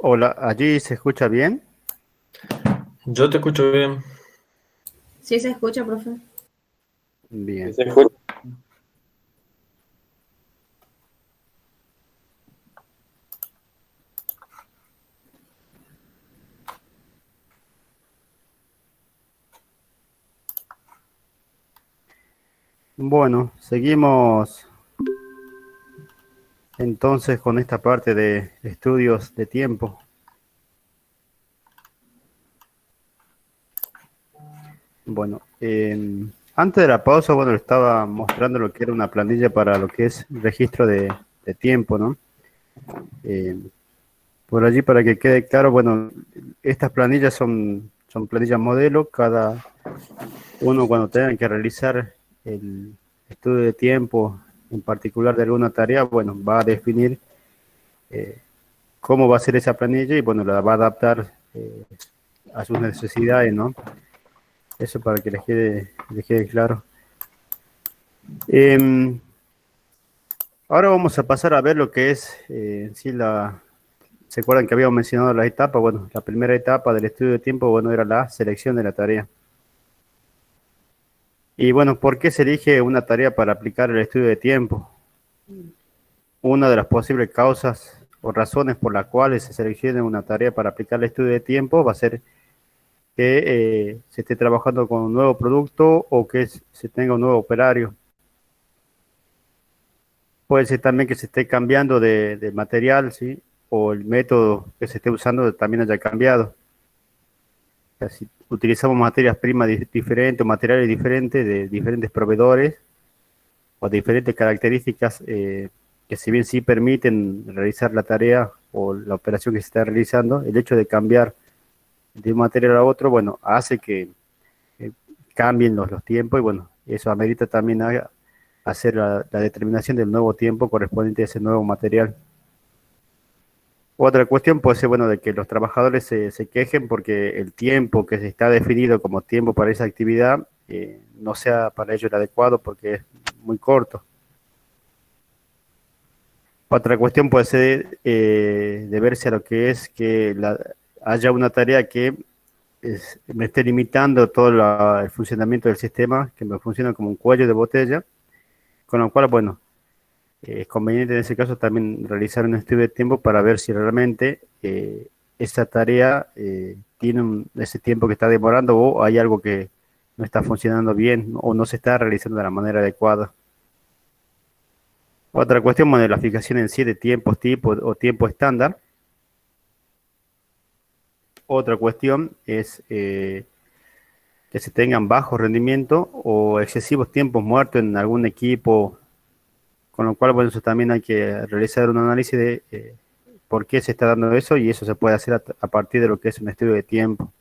Hola, ¿allí se escucha bien? Yo te escucho bien. Sí se escucha, profe. Bien. Bueno, seguimos entonces con esta parte de estudios de tiempo. Bueno, antes de la pausa, bueno, le estaba mostrando lo que era una planilla para lo que es registro de tiempo, ¿no? Eh, por allí, para que quede claro, bueno, estas planillas son planillas modelo. Cada uno, cuando tenga que realizar el estudio de tiempo en particular de alguna tarea, bueno, va a definir cómo va a ser esa planilla y, bueno, la va a adaptar a sus necesidades, ¿no? Eso para que les quede claro. Em, Ahora vamos a pasar a ver lo que es en sí la... ¿Se acuerdan que habíamos mencionado las etapas? Bueno, la primera etapa del estudio de tiempo, bueno, era la selección de la tarea. Y bueno, ¿por qué se elige una tarea para aplicar el estudio de tiempo? Una de las posibles causas o razones por las cuales se seleccione una tarea para aplicar el estudio de tiempo va a ser que se esté trabajando con un nuevo producto o que se tenga un nuevo operario. Puede ser también que se esté cambiando de material, ¿sí? O el método que se esté usando también haya cambiado. O sea, si utilizamos materias primas diferentes o materiales diferentes de diferentes proveedores o diferentes características que si bien sí permiten realizar la tarea o la operación que se está realizando, el hecho de cambiar de un material a otro, bueno, hace que eh, cambien los tiempos y bueno, eso amerita también hacer la determinación del nuevo tiempo correspondiente a ese nuevo material. Otra cuestión puede ser, bueno, de que los trabajadores se quejen porque el tiempo que se está definido como tiempo para esa actividad no sea para ellos el adecuado porque es muy corto. Otra cuestión puede ser deberse a lo que es que haya una tarea que me esté limitando todo el funcionamiento del sistema, que me funciona como un cuello de botella, con lo cual, bueno, es conveniente en ese caso también realizar un estudio de tiempo para ver si realmente esa tarea tiene ese tiempo que está demorando o hay algo que no está funcionando bien o no se está realizando de la manera adecuada. Otra cuestión, bueno, la fijación en sí de tiempos tipo o tiempo estándar. Otra cuestión es que se tengan bajo rendimiento o excesivos tiempos muertos en algún equipo, con lo cual, bueno, eso también hay que realizar un análisis de por qué se está dando eso y eso se puede hacer a partir de lo que es un estudio de tiempo.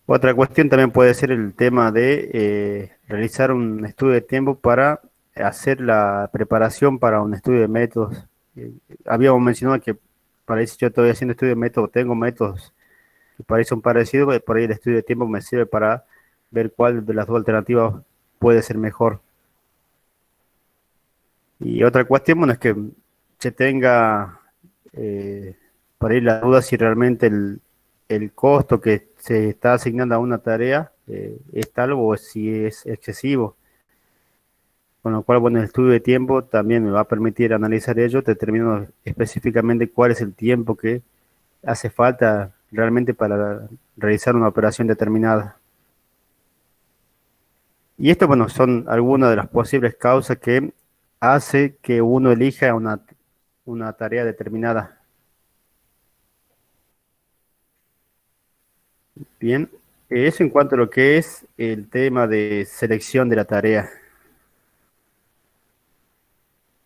Otra cuestión también puede ser el tema de realizar un estudio de tiempo para hacer la preparación para un estudio de métodos. Habíamos mencionado que para eso yo estoy haciendo estudio de métodos, tengo métodos que para eso son parecidos, por ahí el estudio de tiempo me sirve para ver cuál de las dos alternativas puede ser mejor. Y otra cuestión, bueno, es que se tenga eh, por ahí la duda si realmente el costo que se está asignando a una tarea es tal o si es excesivo. Con lo cual, bueno, el estudio de tiempo también me va a permitir analizar ello, determinando específicamente cuál es el tiempo que hace falta realmente para realizar una operación determinada. Y esto, bueno, son algunas de las posibles causas que hace que uno elija una tarea determinada. Bien, eso en cuanto a lo que es el tema de selección de la tarea.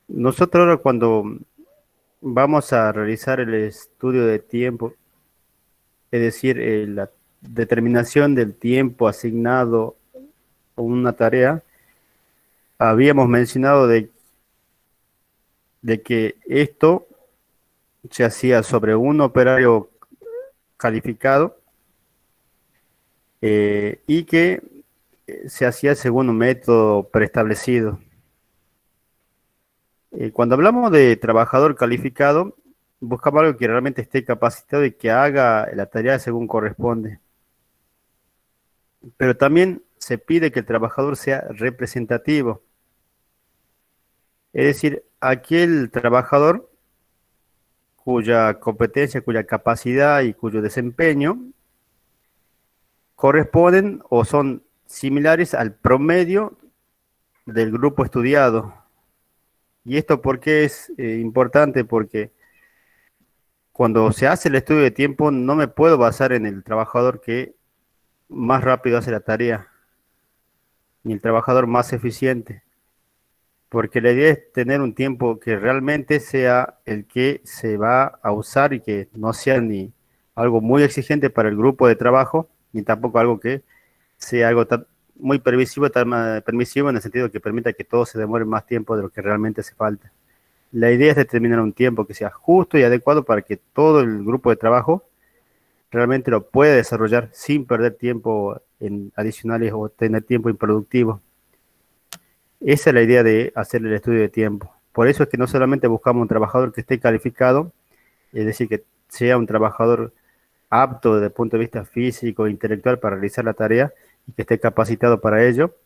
Nosotros ahora cuando vamos a realizar el estudio de tiempo, es decir, la determinación del tiempo asignado a una tarea, habíamos mencionado de que esto se hacía sobre un operario calificado y que se hacía según un método preestablecido. Cuando hablamos de trabajador calificado, buscamos algo que realmente esté capacitado y que haga la tarea según corresponde. Pero también se pide que el trabajador sea representativo. Es decir, aquel trabajador cuya competencia, cuya capacidad y cuyo desempeño corresponden o son similares al promedio del grupo estudiado. ¿Y esto por qué es importante? Porque cuando se hace el estudio de tiempo no me puedo basar en el trabajador que más rápido hace la tarea, ni el trabajador más eficiente, porque la idea es tener un tiempo que realmente sea el que se va a usar y que no sea ni algo muy exigente para el grupo de trabajo, ni tampoco algo que sea algo muy permisivo, permisivo en el sentido que permita que todo se demore más tiempo de lo que realmente hace falta. La idea es determinar un tiempo que sea justo y adecuado para que todo el grupo de trabajo realmente lo pueda desarrollar sin perder tiempo en adicionales o tener tiempo improductivo. Esa es la idea de hacer el estudio de tiempo. Por eso es que no solamente buscamos un trabajador que esté calificado, es decir, que sea un trabajador apto desde el punto de vista físico e intelectual para realizar la tarea y que esté capacitado para ello,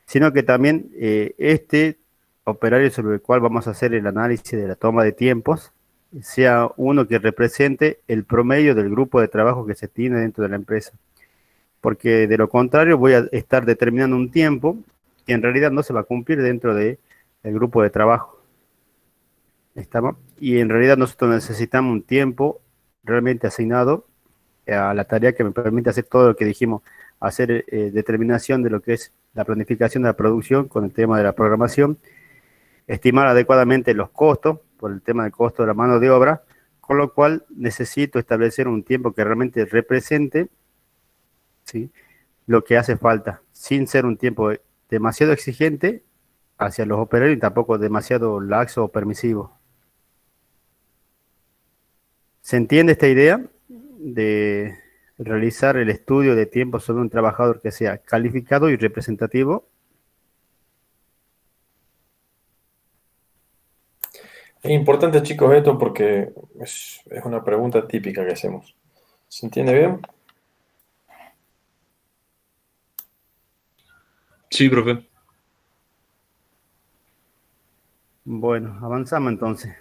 sino que también este operario sobre el cual vamos a hacer el análisis de la toma de tiempos sea uno que represente el promedio del grupo de trabajo que se tiene dentro de la empresa. Porque de lo contrario voy a estar determinando un tiempo que en realidad no se va a cumplir dentro del grupo de trabajo. ¿Estamos? Y en realidad nosotros necesitamos un tiempo realmente asignado a la tarea que me permite hacer todo lo que dijimos, hacer determinación de lo que es la planificación de la producción con el tema de la programación, estimar adecuadamente los costos por el tema del costo de la mano de obra, con lo cual necesito establecer un tiempo que realmente represente, ¿sí?, lo que hace falta, sin ser un tiempo demasiado exigente hacia los operarios y tampoco demasiado laxo o permisivo. ¿Se entiende esta idea de realizar el estudio de tiempo sobre un trabajador que sea calificado y representativo? Es importante, chicos, esto porque es una pregunta típica que hacemos. ¿Se entiende bien? Sí, profe. Bueno, avanzamos entonces.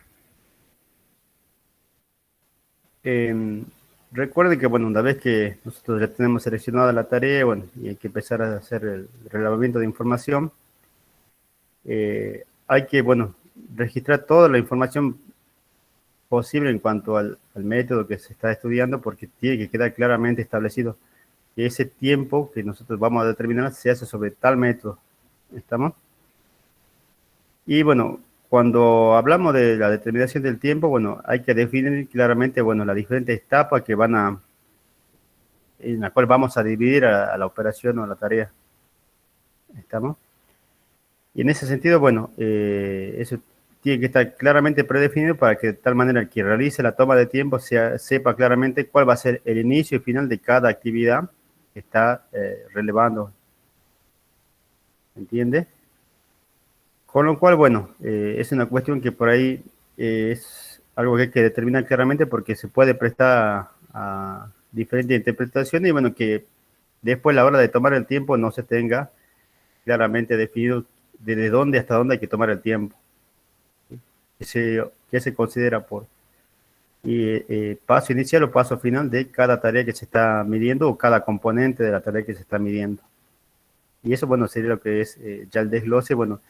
Recuerde que, bueno, una vez que nosotros ya tenemos seleccionada la tarea, bueno, y hay que empezar a hacer el relevamiento de información, hay que, bueno, registrar toda la información posible en cuanto al método que se está estudiando, porque tiene que quedar claramente establecido que ese tiempo que nosotros vamos a determinar se hace sobre tal método. ¿Estamos? Y bueno, cuando hablamos de la determinación del tiempo, bueno, hay que definir claramente, bueno, las diferentes etapas que en la cual vamos a dividir a la operación o a la tarea. ¿Estamos? Y en ese sentido, bueno, eso tiene que estar claramente predefinido para que de tal manera el que realice la toma de tiempo sepa claramente cuál va a ser el inicio y final de cada actividad que está relevando. ¿Entiende? Con lo cual, bueno, es una cuestión que por ahí es algo que hay que determinar claramente porque se puede prestar a diferentes interpretaciones y bueno, que después a la hora de tomar el tiempo no se tenga claramente definido desde dónde hasta dónde hay que tomar el tiempo. ¿Qué se considera por paso inicial o paso final de cada tarea que se está midiendo o cada componente de la tarea que se está midiendo? Y eso, bueno, sería lo que es ya el desglose, bueno,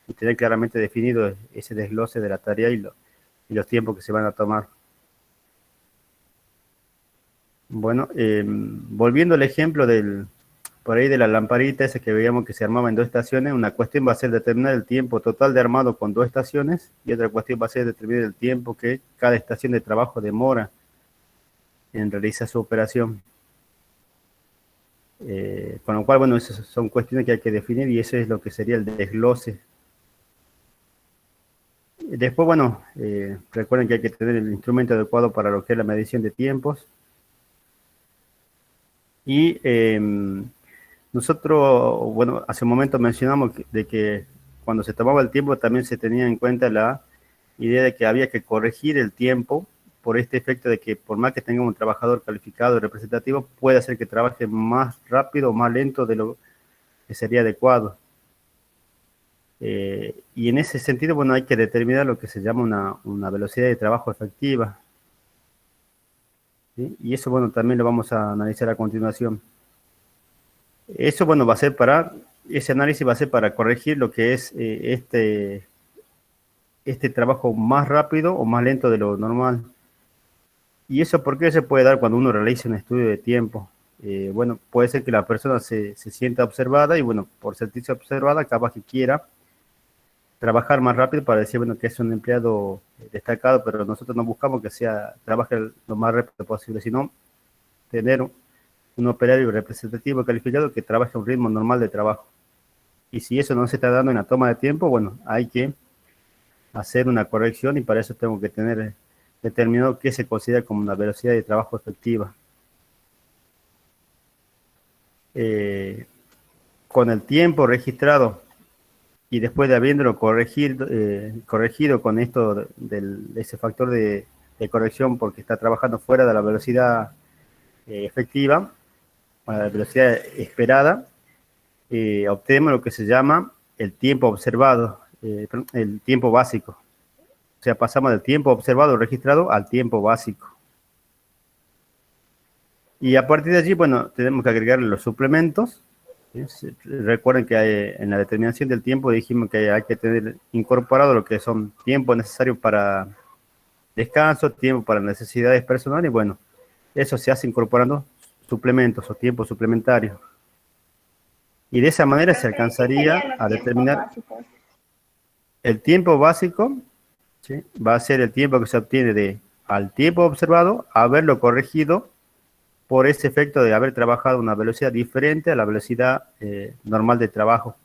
y tener claramente definido ese desglose de la tarea y los tiempos que se van a tomar. Bueno, volviendo al ejemplo por ahí de la lamparita esa que veíamos que se armaba en 2 estaciones, una cuestión va a ser determinar el tiempo total de armado con 2 estaciones y otra cuestión va a ser determinar el tiempo que cada estación de trabajo demora en realizar su operación. Con lo cual, bueno, esas son cuestiones que hay que definir y eso es lo que sería el desglose. Después, bueno, recuerden que hay que tener el instrumento adecuado para lo que es la medición de tiempos. Y nosotros, bueno, hace un momento mencionamos de que cuando se tomaba el tiempo también se tenía en cuenta idea de que había que corregir el tiempo por este efecto de que por más que tenga un trabajador calificado y representativo, puede hacer que trabaje más rápido o más lento de lo que sería adecuado. Y en ese sentido, bueno, hay que determinar lo que se llama una velocidad de trabajo efectiva. ¿Sí? Y eso, bueno, también lo vamos a analizar a continuación. Eso, bueno, ese análisis va a ser para corregir lo que es este trabajo más rápido o más lento de lo normal. ¿Y eso por qué se puede dar cuando uno realiza un estudio de tiempo? Bueno, puede ser que la persona se sienta observada y, bueno, por sentirse observada, capaz que quiera trabajar más rápido para decir, bueno, que es un empleado destacado, pero nosotros no buscamos que trabaje lo más rápido posible, sino tener un operario representativo calificado que trabaje a un ritmo normal de trabajo. Y si eso no se está dando en la toma de tiempo, bueno, hay que hacer una corrección y para eso tengo que tener determinado qué se considera como una velocidad de trabajo efectiva. Con el tiempo registrado y después de habiéndolo corregido con esto de ese factor de corrección porque está trabajando fuera de la velocidad efectiva, a la velocidad esperada, obtenemos lo que se llama el tiempo observado, el tiempo básico. O sea, pasamos del tiempo observado registrado al tiempo básico. Y a partir de allí, bueno, tenemos que agregarle los suplementos. Recuerden que en la determinación del tiempo dijimos que hay que tener incorporado lo que son tiempo necesario para descanso, tiempo para necesidades personales, y bueno, eso se hace incorporando suplementos o tiempo suplementario. Y de esa manera se alcanzaría a determinar el tiempo básico, ¿sí? Va a ser el tiempo que se obtiene al tiempo observado, haberlo corregido por ese efecto de haber trabajado a una velocidad diferente a la velocidad normal de trabajo.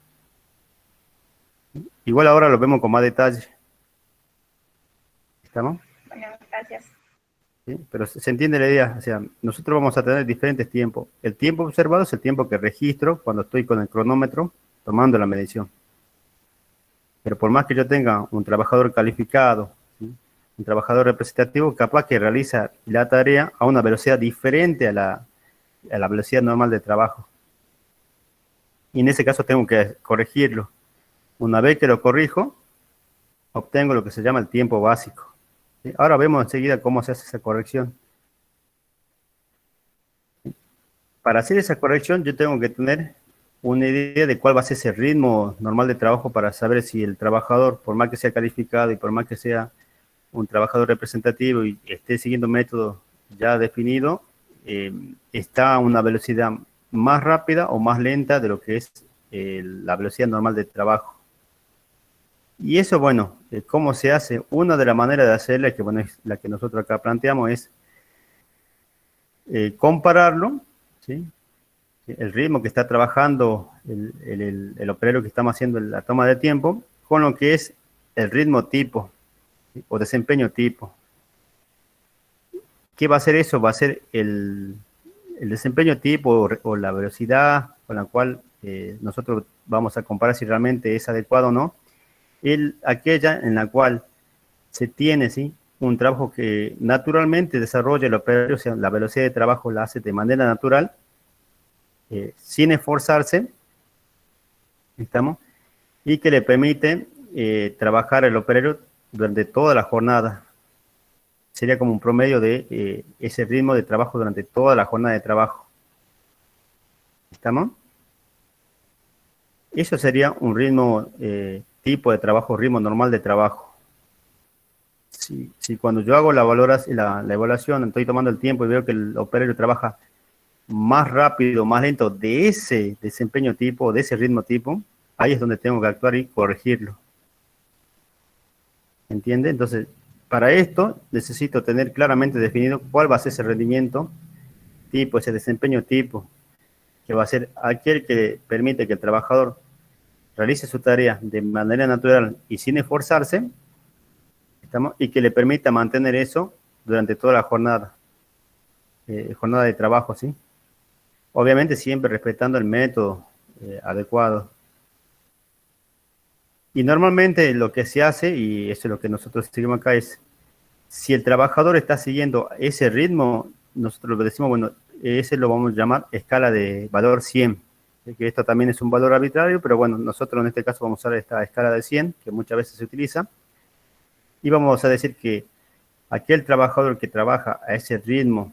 Igual ahora lo vemos con más detalle. ¿Estamos? Bueno, gracias. ¿Sí? Pero se entiende la idea. O sea, nosotros vamos a tener diferentes tiempos. El tiempo observado es el tiempo que registro cuando estoy con el cronómetro tomando la medición. Pero por más que yo tenga un trabajador calificado, ¿sí? Un trabajador representativo, capaz que realiza la tarea a una velocidad diferente a la velocidad normal de trabajo. Y en ese caso tengo que corregirlo. Una vez que lo corrijo, obtengo lo que se llama el tiempo básico. ¿Sí? Ahora vemos enseguida cómo se hace esa corrección. ¿Sí? Para hacer esa corrección yo tengo que tener una idea de cuál va a ser ese ritmo normal de trabajo para saber si el trabajador, por más que sea calificado y por más que sea un trabajador representativo y esté siguiendo un método ya definido, está a una velocidad más rápida o más lenta de lo que es la velocidad normal de trabajo. Y eso, bueno, ¿cómo se hace? Una de las maneras de hacerla, que bueno, es la que nosotros acá planteamos, es compararlo, ¿sí? El ritmo que está trabajando el operario que estamos haciendo la toma de tiempo con lo que es el ritmo tipo, ¿sí? O desempeño tipo. ¿Qué va a hacer eso? Va a ser el desempeño tipo o la velocidad con la cual nosotros vamos a comparar si realmente es adecuado o no. Aquella en la cual se tiene, ¿sí? Un trabajo que naturalmente desarrolla el operario, o sea, la velocidad de trabajo la hace de manera natural, sin esforzarse, ¿estamos? Y que le permite trabajar el operario durante toda la jornada. Sería como un promedio de ese ritmo de trabajo durante toda la jornada de trabajo. ¿Estamos? Eso sería un ritmo tipo de trabajo, ritmo normal de trabajo. Si cuando yo hago la evaluación, estoy tomando el tiempo y veo que el operario trabaja más rápido, más lento de ese desempeño tipo, de ese ritmo tipo, ahí es donde tengo que actuar y corregirlo. ¿Entiende? Entonces, para esto necesito tener claramente definido cuál va a ser ese rendimiento tipo, ese desempeño tipo, que va a ser aquel que permite que el trabajador realice su tarea de manera natural y sin esforzarse, y que le permita mantener eso durante toda la jornada de trabajo, ¿sí? Obviamente siempre respetando el método adecuado. Y normalmente lo que se hace, y eso es lo que nosotros seguimos acá, es si el trabajador está siguiendo ese ritmo, nosotros le decimos, bueno, ese lo vamos a llamar escala de valor 100, que esto también es un valor arbitrario, pero bueno, nosotros en este caso vamos a usar esta escala de 100, que muchas veces se utiliza, y vamos a decir que aquel trabajador que trabaja a ese ritmo,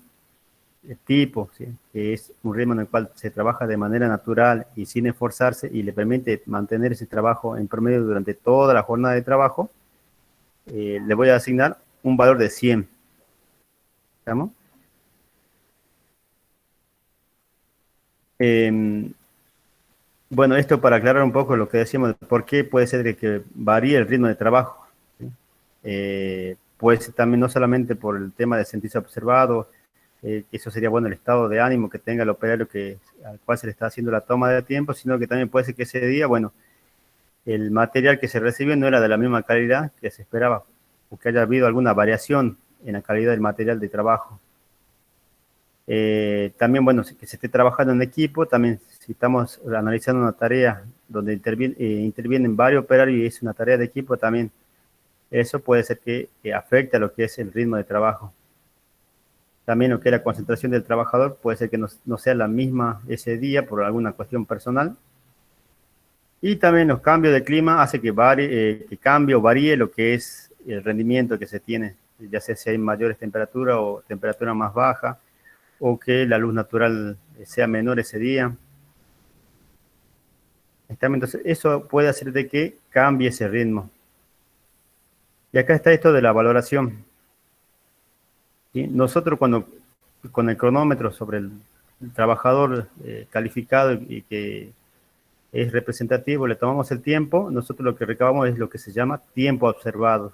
tipo, ¿sí? Que es un ritmo en el cual se trabaja de manera natural y sin esforzarse y le permite mantener ese trabajo en promedio durante toda la jornada de trabajo, le voy a asignar un valor de 100. ¿Estamos? Bueno, esto para aclarar un poco lo que decíamos, por qué puede ser que varíe el ritmo de trabajo, ¿sí? Puede ser también no solamente por el tema de sentirse observado, que eso sería bueno el estado de ánimo que tenga el operario al cual se le está haciendo la toma de tiempo, sino que también puede ser que ese día, bueno, el material que se recibió no era de la misma calidad que se esperaba, o que haya habido alguna variación en la calidad del material de trabajo. También, bueno, que se esté trabajando en equipo, también si estamos analizando una tarea donde intervienen varios operarios y es una tarea de equipo, también eso puede ser que afecte a lo que es el ritmo de trabajo. También lo que es la concentración del trabajador puede ser que no sea la misma ese día por alguna cuestión personal. Y también los cambios de clima hace que cambie o varíe lo que es el rendimiento que se tiene, ya sea si hay mayores temperaturas o temperatura más baja, o que la luz natural sea menor ese día. Entonces, eso puede hacer de que cambie ese ritmo. Y acá está esto de la valoración. ¿Sí? Nosotros con el cronómetro sobre el trabajador calificado y que es representativo, le tomamos el tiempo, nosotros lo que recabamos es lo que se llama tiempo observado.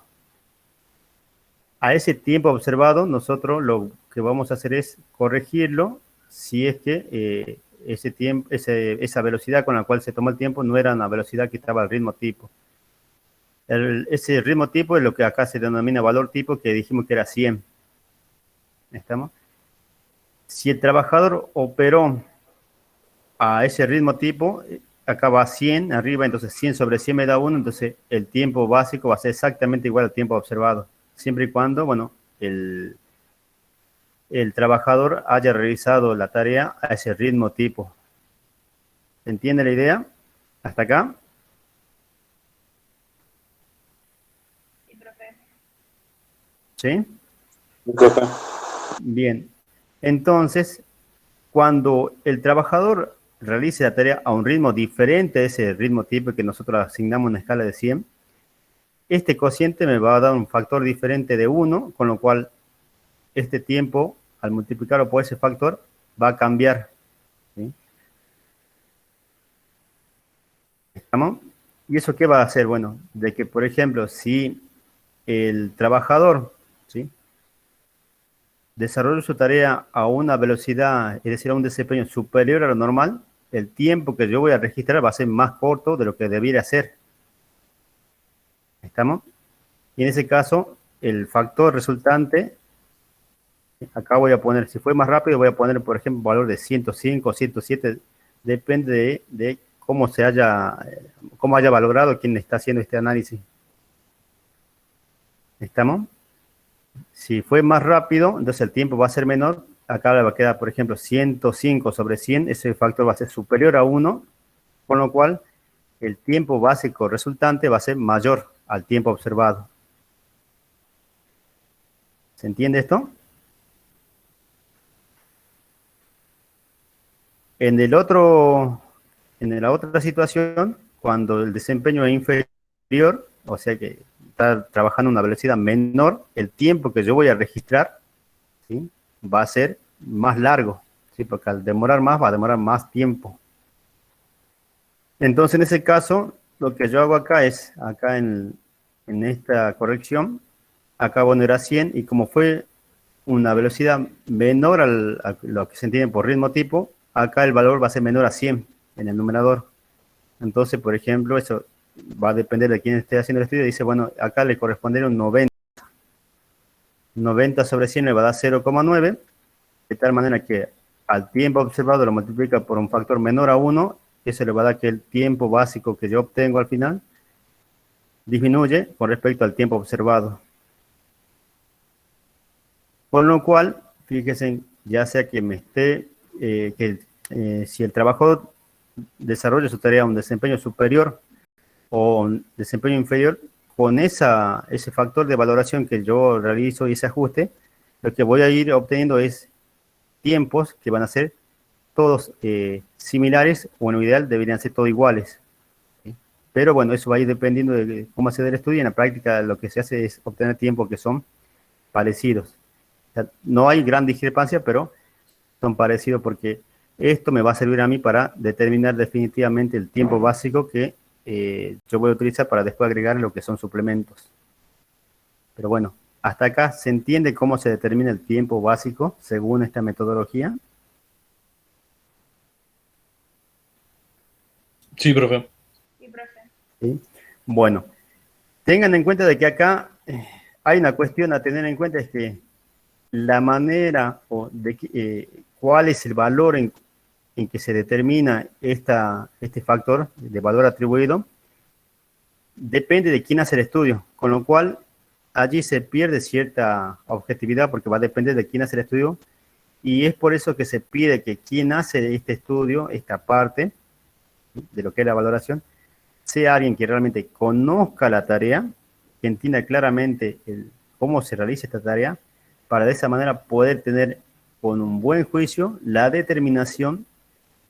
A ese tiempo observado, nosotros lo que vamos a hacer es corregirlo si es que ese tiempo, esa velocidad con la cual se tomó el tiempo no era una velocidad que estaba al ritmo tipo. Ese ritmo tipo es lo que acá se denomina valor tipo, que dijimos que era 100. ¿Estamos? Si el trabajador operó a ese ritmo tipo, acá va 100 arriba, entonces 100 sobre 100 me da 1, entonces el tiempo básico va a ser exactamente igual al tiempo observado, siempre y cuando, bueno, el trabajador haya realizado la tarea a ese ritmo tipo. ¿Se entiende la idea? ¿Hasta acá? ¿Sí? Profe. Bien. Entonces, cuando el trabajador realice la tarea a un ritmo diferente a ese ritmo tipo que nosotros asignamos una escala de 100, este cociente me va a dar un factor diferente de 1, con lo cual este tiempo, al multiplicarlo por ese factor, va a cambiar. ¿Sí? ¿Estamos? ¿Y eso qué va a hacer? Bueno, de que, por ejemplo, si el trabajador, ¿sí?, desarrolla su tarea a una velocidad, es decir, a un desempeño superior a lo normal, el tiempo que yo voy a registrar va a ser más corto de lo que debiera ser. ¿Estamos? Y en ese caso, el factor resultante, acá voy a poner, si fue más rápido, voy a poner, por ejemplo, un valor de 105 o 107, depende de cómo haya valorado quien está haciendo este análisis. ¿Estamos? Si fue más rápido, entonces el tiempo va a ser menor. Acá le va a quedar, por ejemplo, 105 sobre 100. Ese factor va a ser superior a 1, con lo cual el tiempo básico resultante va a ser mayor al tiempo observado. ¿Se entiende esto? En la otra situación, cuando el desempeño es inferior, o sea que está trabajando a una velocidad menor, el tiempo que yo voy a registrar, ¿sí?, va a ser más largo, ¿sí?, porque al demorar más, va a demorar más tiempo. Entonces, en ese caso, lo que yo hago acá es, acá en esta corrección, acá, bueno, era 100, y como fue una velocidad menor a lo que se entiende por ritmo tipo, acá el valor va a ser menor a 100 en el numerador. Entonces, por ejemplo, eso va a depender de quién esté haciendo el estudio. Dice, bueno, acá le correspondería un 90. 90 sobre 100 le va a dar 0,9, de tal manera que al tiempo observado lo multiplica por un factor menor a 1, eso le va a dar que el tiempo básico que yo obtengo al final disminuye con respecto al tiempo observado. Con lo cual, fíjense, ya sea que si el trabajador desarrolla su tarea a un desempeño superior o un desempeño inferior, con ese factor de valoración que yo realizo y ese ajuste, lo que voy a ir obteniendo es tiempos que van a ser todos similares, o en lo ideal deberían ser todos iguales. ¿Sí? Pero bueno, eso va a ir dependiendo de cómo se dé el estudio. En la práctica lo que se hace es obtener tiempos que son parecidos. O sea, no hay gran discrepancia, pero son parecidos porque esto me va a servir a mí para determinar definitivamente el tiempo básico que yo voy a utilizar para después agregar lo que son suplementos. Pero bueno, hasta acá se entiende cómo se determina el tiempo básico según esta metodología. Sí, profe. ¿Sí? Bueno, tengan en cuenta de que acá hay una cuestión a tener en cuenta, es que la manera o cuál es el valor en que se determina este factor de valor atribuido, depende de quién hace el estudio, con lo cual allí se pierde cierta objetividad porque va a depender de quién hace el estudio, y es por eso que se pide que quien hace este estudio, esta parte de lo que es la valoración, sea alguien que realmente conozca la tarea, que entienda claramente cómo se realiza esta tarea, para de esa manera poder tener con un buen juicio la determinación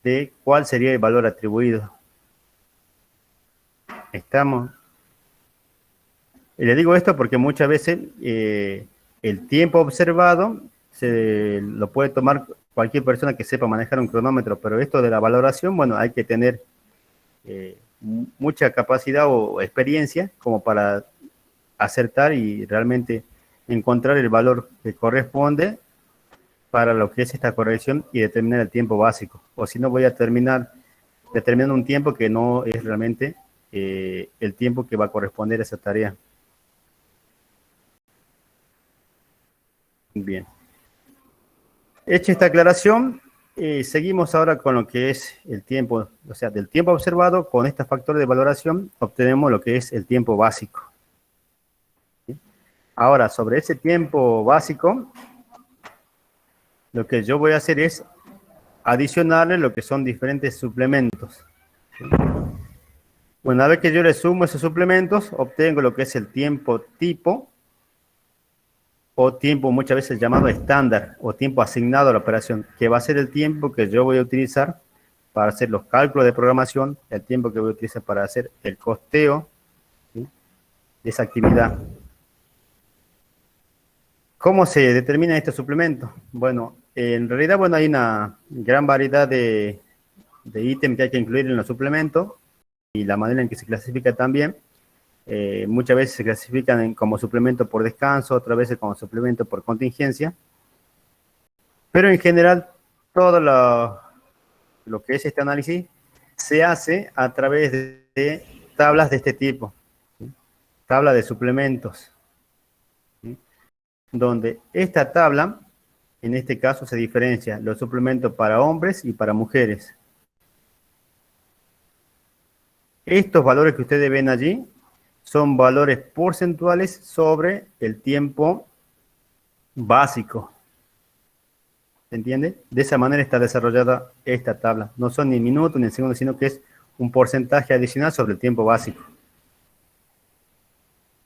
de cuál sería el valor atribuido. ¿Estamos? Y le digo esto porque muchas veces el tiempo observado lo puede tomar cualquier persona que sepa manejar un cronómetro, pero esto de la valoración, bueno, hay que tener mucha capacidad o experiencia como para acertar y realmente encontrar el valor que corresponde para lo que es esta corrección y determinar el tiempo básico. O si no, voy a terminar determinando un tiempo que no es realmente el tiempo que va a corresponder a esa tarea. Bien. Hecha esta aclaración, seguimos ahora con lo que es el tiempo, o sea, del tiempo observado, con este factor de valoración, obtenemos lo que es el tiempo básico. ¿Sí? Ahora, sobre ese tiempo básico, lo que yo voy a hacer es adicionarle lo que son diferentes suplementos. ¿Sí? Una vez que yo le sumo esos suplementos, obtengo lo que es el tiempo tipo, o tiempo muchas veces llamado estándar, o tiempo asignado a la operación, que va a ser el tiempo que yo voy a utilizar para hacer los cálculos de programación, el tiempo que voy a utilizar para hacer el costeo, ¿sí?, de esa actividad. ¿Cómo se determina este suplemento? Bueno, en realidad, bueno, hay una gran variedad de ítems que hay que incluir en los suplementos y la manera en que se clasifica también. Muchas veces se clasifican como suplemento por descanso, otras veces como suplemento por contingencia. Pero en general, todo lo que es este análisis se hace a través de tablas de este tipo, ¿sí? Tabla de suplementos, ¿sí? Donde esta tabla, en este caso, se diferencia los suplementos para hombres y para mujeres. Estos valores que ustedes ven allí son valores porcentuales sobre el tiempo básico. ¿Se entiende? De esa manera está desarrollada esta tabla. No son ni minutos ni segundos, sino que es un porcentaje adicional sobre el tiempo básico.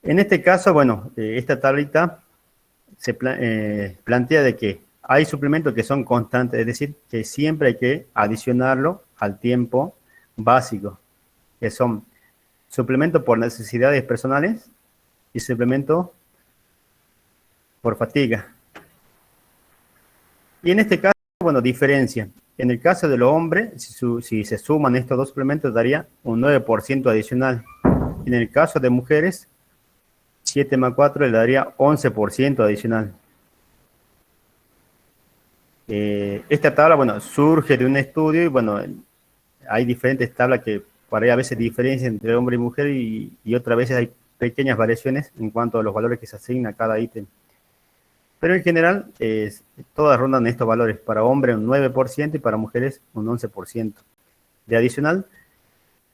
En este caso, bueno, esta tablita se plantea de que hay suplementos que son constantes, es decir, que siempre hay que adicionarlo al tiempo básico, que son suplemento por necesidades personales y suplemento por fatiga. Y en este caso, bueno, diferencia. En el caso de los hombres, si se suman estos dos suplementos, daría un 9% adicional. En el caso de mujeres, 7 más 4 le daría 11% adicional. Esta tabla, bueno, surge de un estudio y, bueno, hay diferentes tablas que por ahí a veces diferencian entre hombre y mujer y otras veces hay pequeñas variaciones en cuanto a los valores que se asignan a cada ítem. Pero en general, todas rondan estos valores. Para hombres un 9% y para mujeres un 11% de adicional.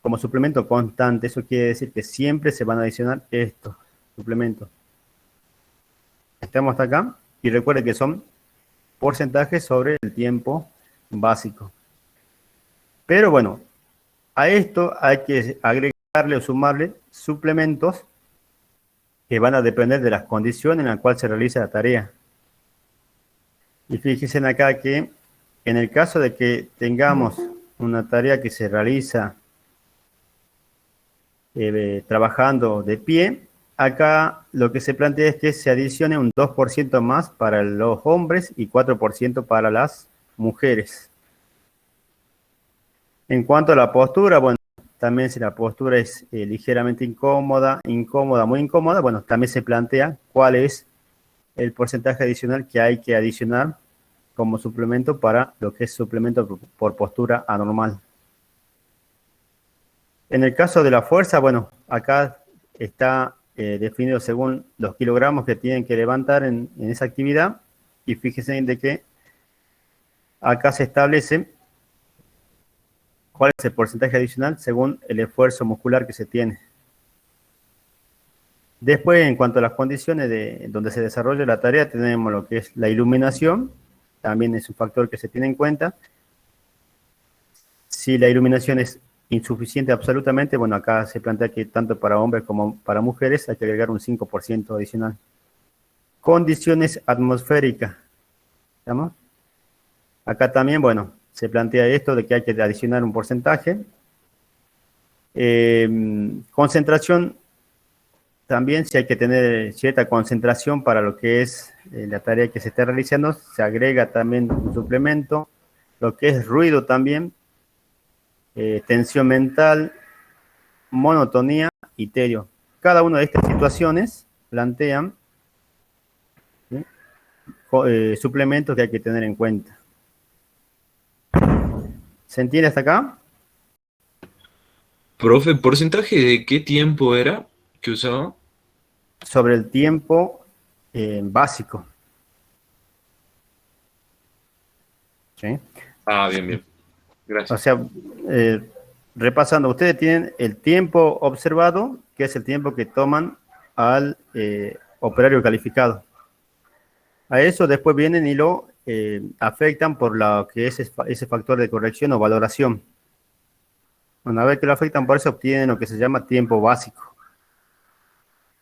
como suplemento constante. Eso quiere decir que siempre se van a adicionar estos suplementos. Estamos hasta acá. Y recuerden que son porcentajes sobre el tiempo básico. Pero bueno, a esto hay que agregarle o sumarle suplementos que van a depender de las condiciones en las cuales se realiza la tarea. Y fíjense acá que en el caso de que tengamos una tarea que se realiza trabajando de pie, acá lo que se plantea es que se adicione un 2% más para los hombres y 4% para las mujeres. En cuanto a la postura, bueno, también si la postura es ligeramente incómoda, muy incómoda, bueno, también se plantea cuál es el porcentaje adicional que hay que adicionar como suplemento para lo que es suplemento por postura anormal. En el caso de la fuerza, bueno, acá está definido según los kilogramos que tienen que levantar en esa actividad. Y fíjense de que acá se establece cuál es el porcentaje adicional según el esfuerzo muscular que se tiene. Después, en cuanto a las condiciones donde se desarrolla la tarea, tenemos lo que es la iluminación, también es un factor que se tiene en cuenta. Si la iluminación es insuficiente absolutamente, bueno, acá se plantea que tanto para hombres como para mujeres hay que agregar un 5% adicional. Condiciones atmosféricas, ¿estamos? Acá también, bueno, se plantea esto de que hay que adicionar un porcentaje. Concentración, también si hay que tener cierta concentración para lo que es la tarea que se está realizando, se agrega también un suplemento. Lo que es ruido también, tensión mental, monotonía y tedio. Cada una de estas situaciones plantean suplementos que hay que tener en cuenta. ¿Se entiende hasta acá? Profe, ¿porcentaje de qué tiempo era que usaba? Sobre el tiempo básico. ¿Sí? Ah, bien, bien. O Gracias. sea, repasando, ustedes tienen el tiempo observado, que es el tiempo que toman al operario calificado. A eso después vienen y lo afectan por lo que es ese factor de corrección o valoración. Una vez que lo afectan por eso, obtienen lo que se llama tiempo básico.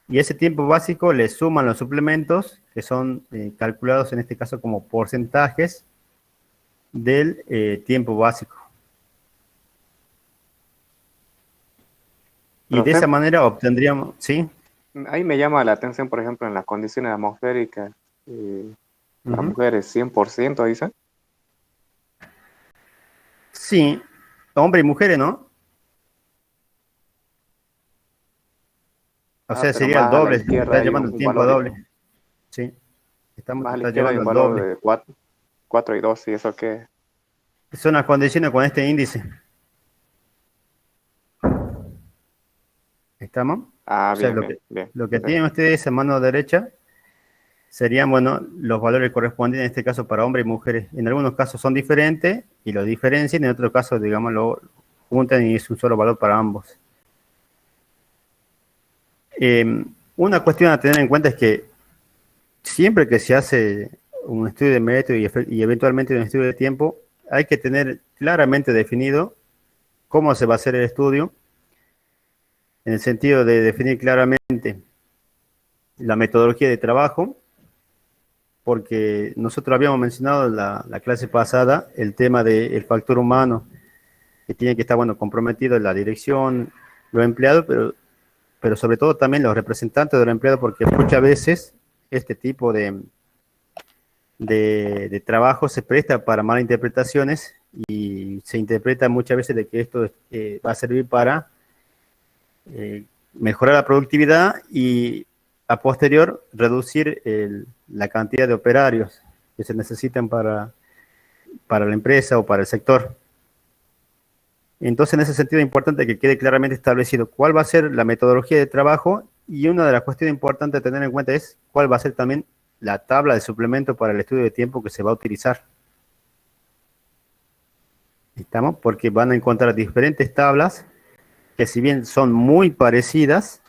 Y ese tiempo básico le suman los suplementos, que son calculados en este caso como porcentajes del tiempo básico. Y de esa manera obtendríamos, ¿sí? Ahí me llama la atención, por ejemplo, en las condiciones atmosféricas, las mujeres 100%, dicen. Sí, hombres y mujeres, ¿no? O sea, Pero sería el más a la doble, izquierda está hay llamando el un tiempo valor, doble. Sí, más a la está izquierda hay llevando un el valor doble. de 4 y 2, y eso que... Son las condiciones con este índice. ¿Estamos? Ah, O sea, bien, bien, bien. lo que tienen ustedes en mano derecha serían, bueno, los valores correspondientes, en este caso para hombres y mujeres. En algunos casos son diferentes y lo diferencian, en otros casos, digamos, lo juntan y es un solo valor para ambos. Una cuestión a tener en cuenta es que siempre que se hace un estudio de método y eventualmente un estudio de tiempo, hay que tener claramente definido cómo se va a hacer el estudio, en el sentido de definir claramente la metodología de trabajo, porque nosotros habíamos mencionado en la clase pasada el tema del factor humano, que tiene que estar, bueno, comprometido en la dirección, los empleados, pero sobre todo también los representantes de los empleados, porque muchas veces este tipo de trabajo se presta para malas interpretaciones y se interpreta muchas veces de que esto va a servir para mejorar la productividad y a posterior reducir la cantidad de operarios que se necesitan para la empresa o para el sector. Entonces, en ese sentido es importante que quede claramente establecido cuál va a ser la metodología de trabajo, y una de las cuestiones importantes a tener en cuenta es cuál va a ser también la tabla de suplemento para el estudio de tiempo que se va a utilizar. ¿Estamos? Porque van a encontrar diferentes tablas que si bien son muy parecidas,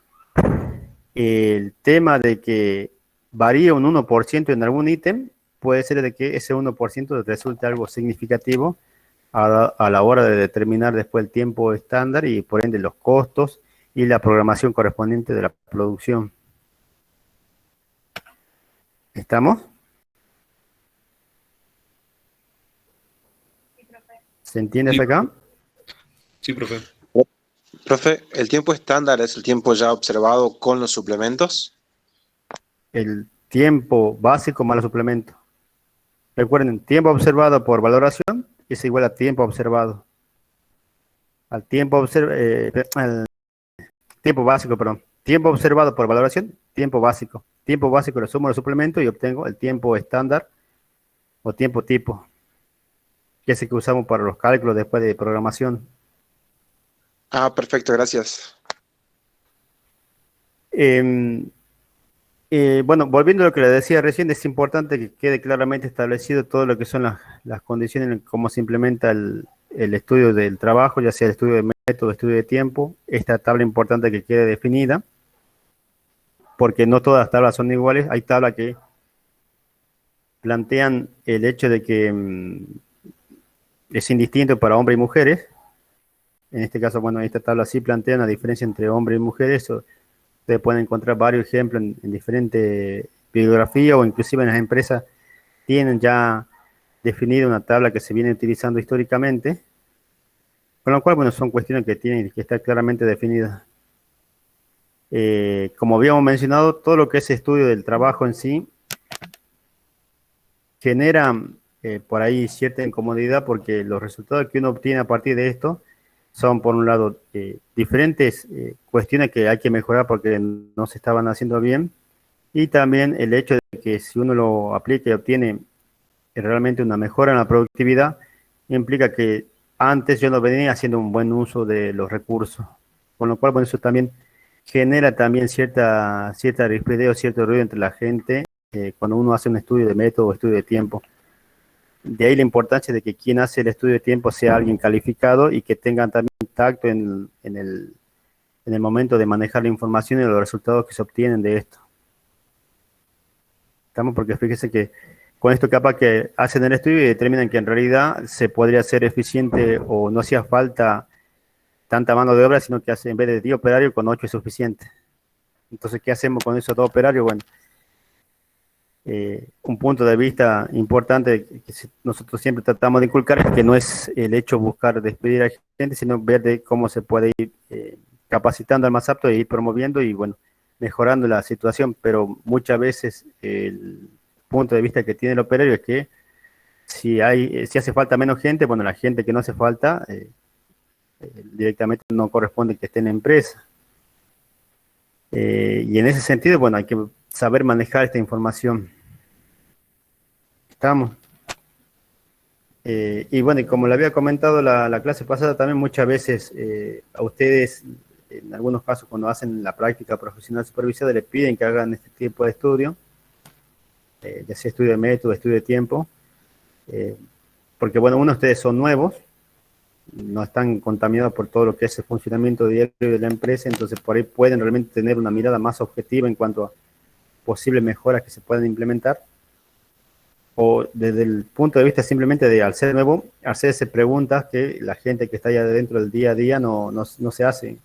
el tema de que varía un 1% en algún ítem, puede ser de que ese 1% resulte algo significativo a la hora de determinar después el tiempo estándar y por ende los costos y la programación correspondiente de la producción. ¿Estamos? ¿Se entiende Sí, hasta acá? sí, profe. Profe, ¿el tiempo estándar es el tiempo ya observado con los suplementos? El tiempo básico más los suplementos. Recuerden, tiempo observado por valoración es igual a tiempo observado. Al tiempo básico, perdón. Tiempo observado por valoración, tiempo básico. Tiempo básico lo sumo los suplementos y obtengo el tiempo estándar o tiempo tipo, que es el que usamos para los cálculos después de programación. Ah, perfecto, gracias. Bueno, volviendo a lo que le decía recién, es importante que quede claramente establecido todo lo que son las condiciones en cómo se implementa el estudio del trabajo, ya sea el estudio de método, estudio de tiempo. Esta tabla importante que quede definida, porque no todas las tablas son iguales. Hay tablas que plantean el hecho de que es indistinto para hombres y mujeres. En este caso, bueno, esta tabla sí plantea una diferencia entre hombres y mujeres. Ustedes pueden encontrar varios ejemplos en diferentes bibliografías o inclusive en las empresas tienen ya definida una tabla que se viene utilizando históricamente, con lo cual, bueno, son cuestiones que tienen que estar claramente definidas. Como habíamos mencionado, todo lo que es estudio del trabajo en sí genera por ahí cierta incomodidad porque los resultados que uno obtiene a partir de esto son, por un lado, diferentes cuestiones que hay que mejorar porque no se estaban haciendo bien, y también el hecho de que si uno lo aplica y obtiene realmente una mejora en la productividad, implica que antes yo no venía haciendo un buen uso de los recursos, con lo cual, bueno, eso también genera también cierta rispidez o cierto ruido entre la gente cuando uno hace un estudio de método o estudio de tiempo. De ahí la importancia de que quien hace el estudio de tiempo sea alguien calificado y que tenga también tacto en el momento de manejar la información y los resultados que se obtienen de esto. ¿Estamos? Porque fíjese que con esto capaz que hacen el estudio y determinan que en realidad se podría ser eficiente o no hacía falta tanta mano de obra, sino que hace, en vez de 10 operarios, con 8 es suficiente. Entonces, ¿qué hacemos con esos 2 operarios? Bueno, un punto de vista importante que nosotros siempre tratamos de inculcar es que no es el hecho buscar despedir a gente, sino ver de cómo se puede ir capacitando al más apto e ir promoviendo y, bueno, mejorando la situación. Pero muchas veces el punto de vista que tiene el operario es que si hace falta menos gente, bueno, la gente que no hace falta directamente no corresponde que esté en la empresa. Y en ese sentido, bueno, hay que saber manejar esta información. ¿Estamos? Y bueno, y como le había comentado la clase pasada, también muchas veces a ustedes, en algunos casos cuando hacen la práctica profesional supervisada, les piden que hagan este tipo de estudio, ya sea estudio de método, estudio de tiempo, porque bueno, ustedes son nuevos, no están contaminados por todo lo que es el funcionamiento diario de la empresa, entonces por ahí pueden realmente tener una mirada más objetiva en cuanto a posibles mejoras que se puedan implementar, o desde el punto de vista simplemente de, al ser nuevo, hacerse preguntas que la gente que está allá dentro del día a día no se hace,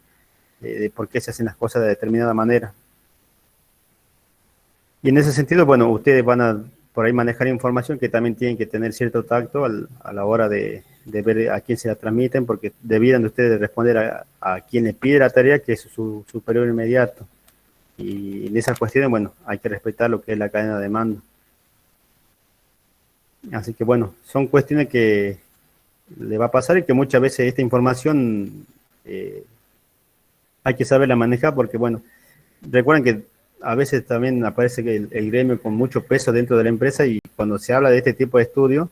de por qué se hacen las cosas de determinada manera. Y en ese sentido, bueno, ustedes van a por ahí manejar información que también tienen que tener cierto tacto a la hora de ver a quién se la transmiten, porque debieran de ustedes responder a quien le pide la tarea, que es su superior inmediato. Y en esas cuestiones, bueno, hay que respetar lo que es la cadena de mando. Así que bueno, son cuestiones que le va a pasar y que muchas veces esta información hay que saberla manejar porque, bueno, recuerden que a veces también aparece que el gremio con mucho peso dentro de la empresa y cuando se habla de este tipo de estudio,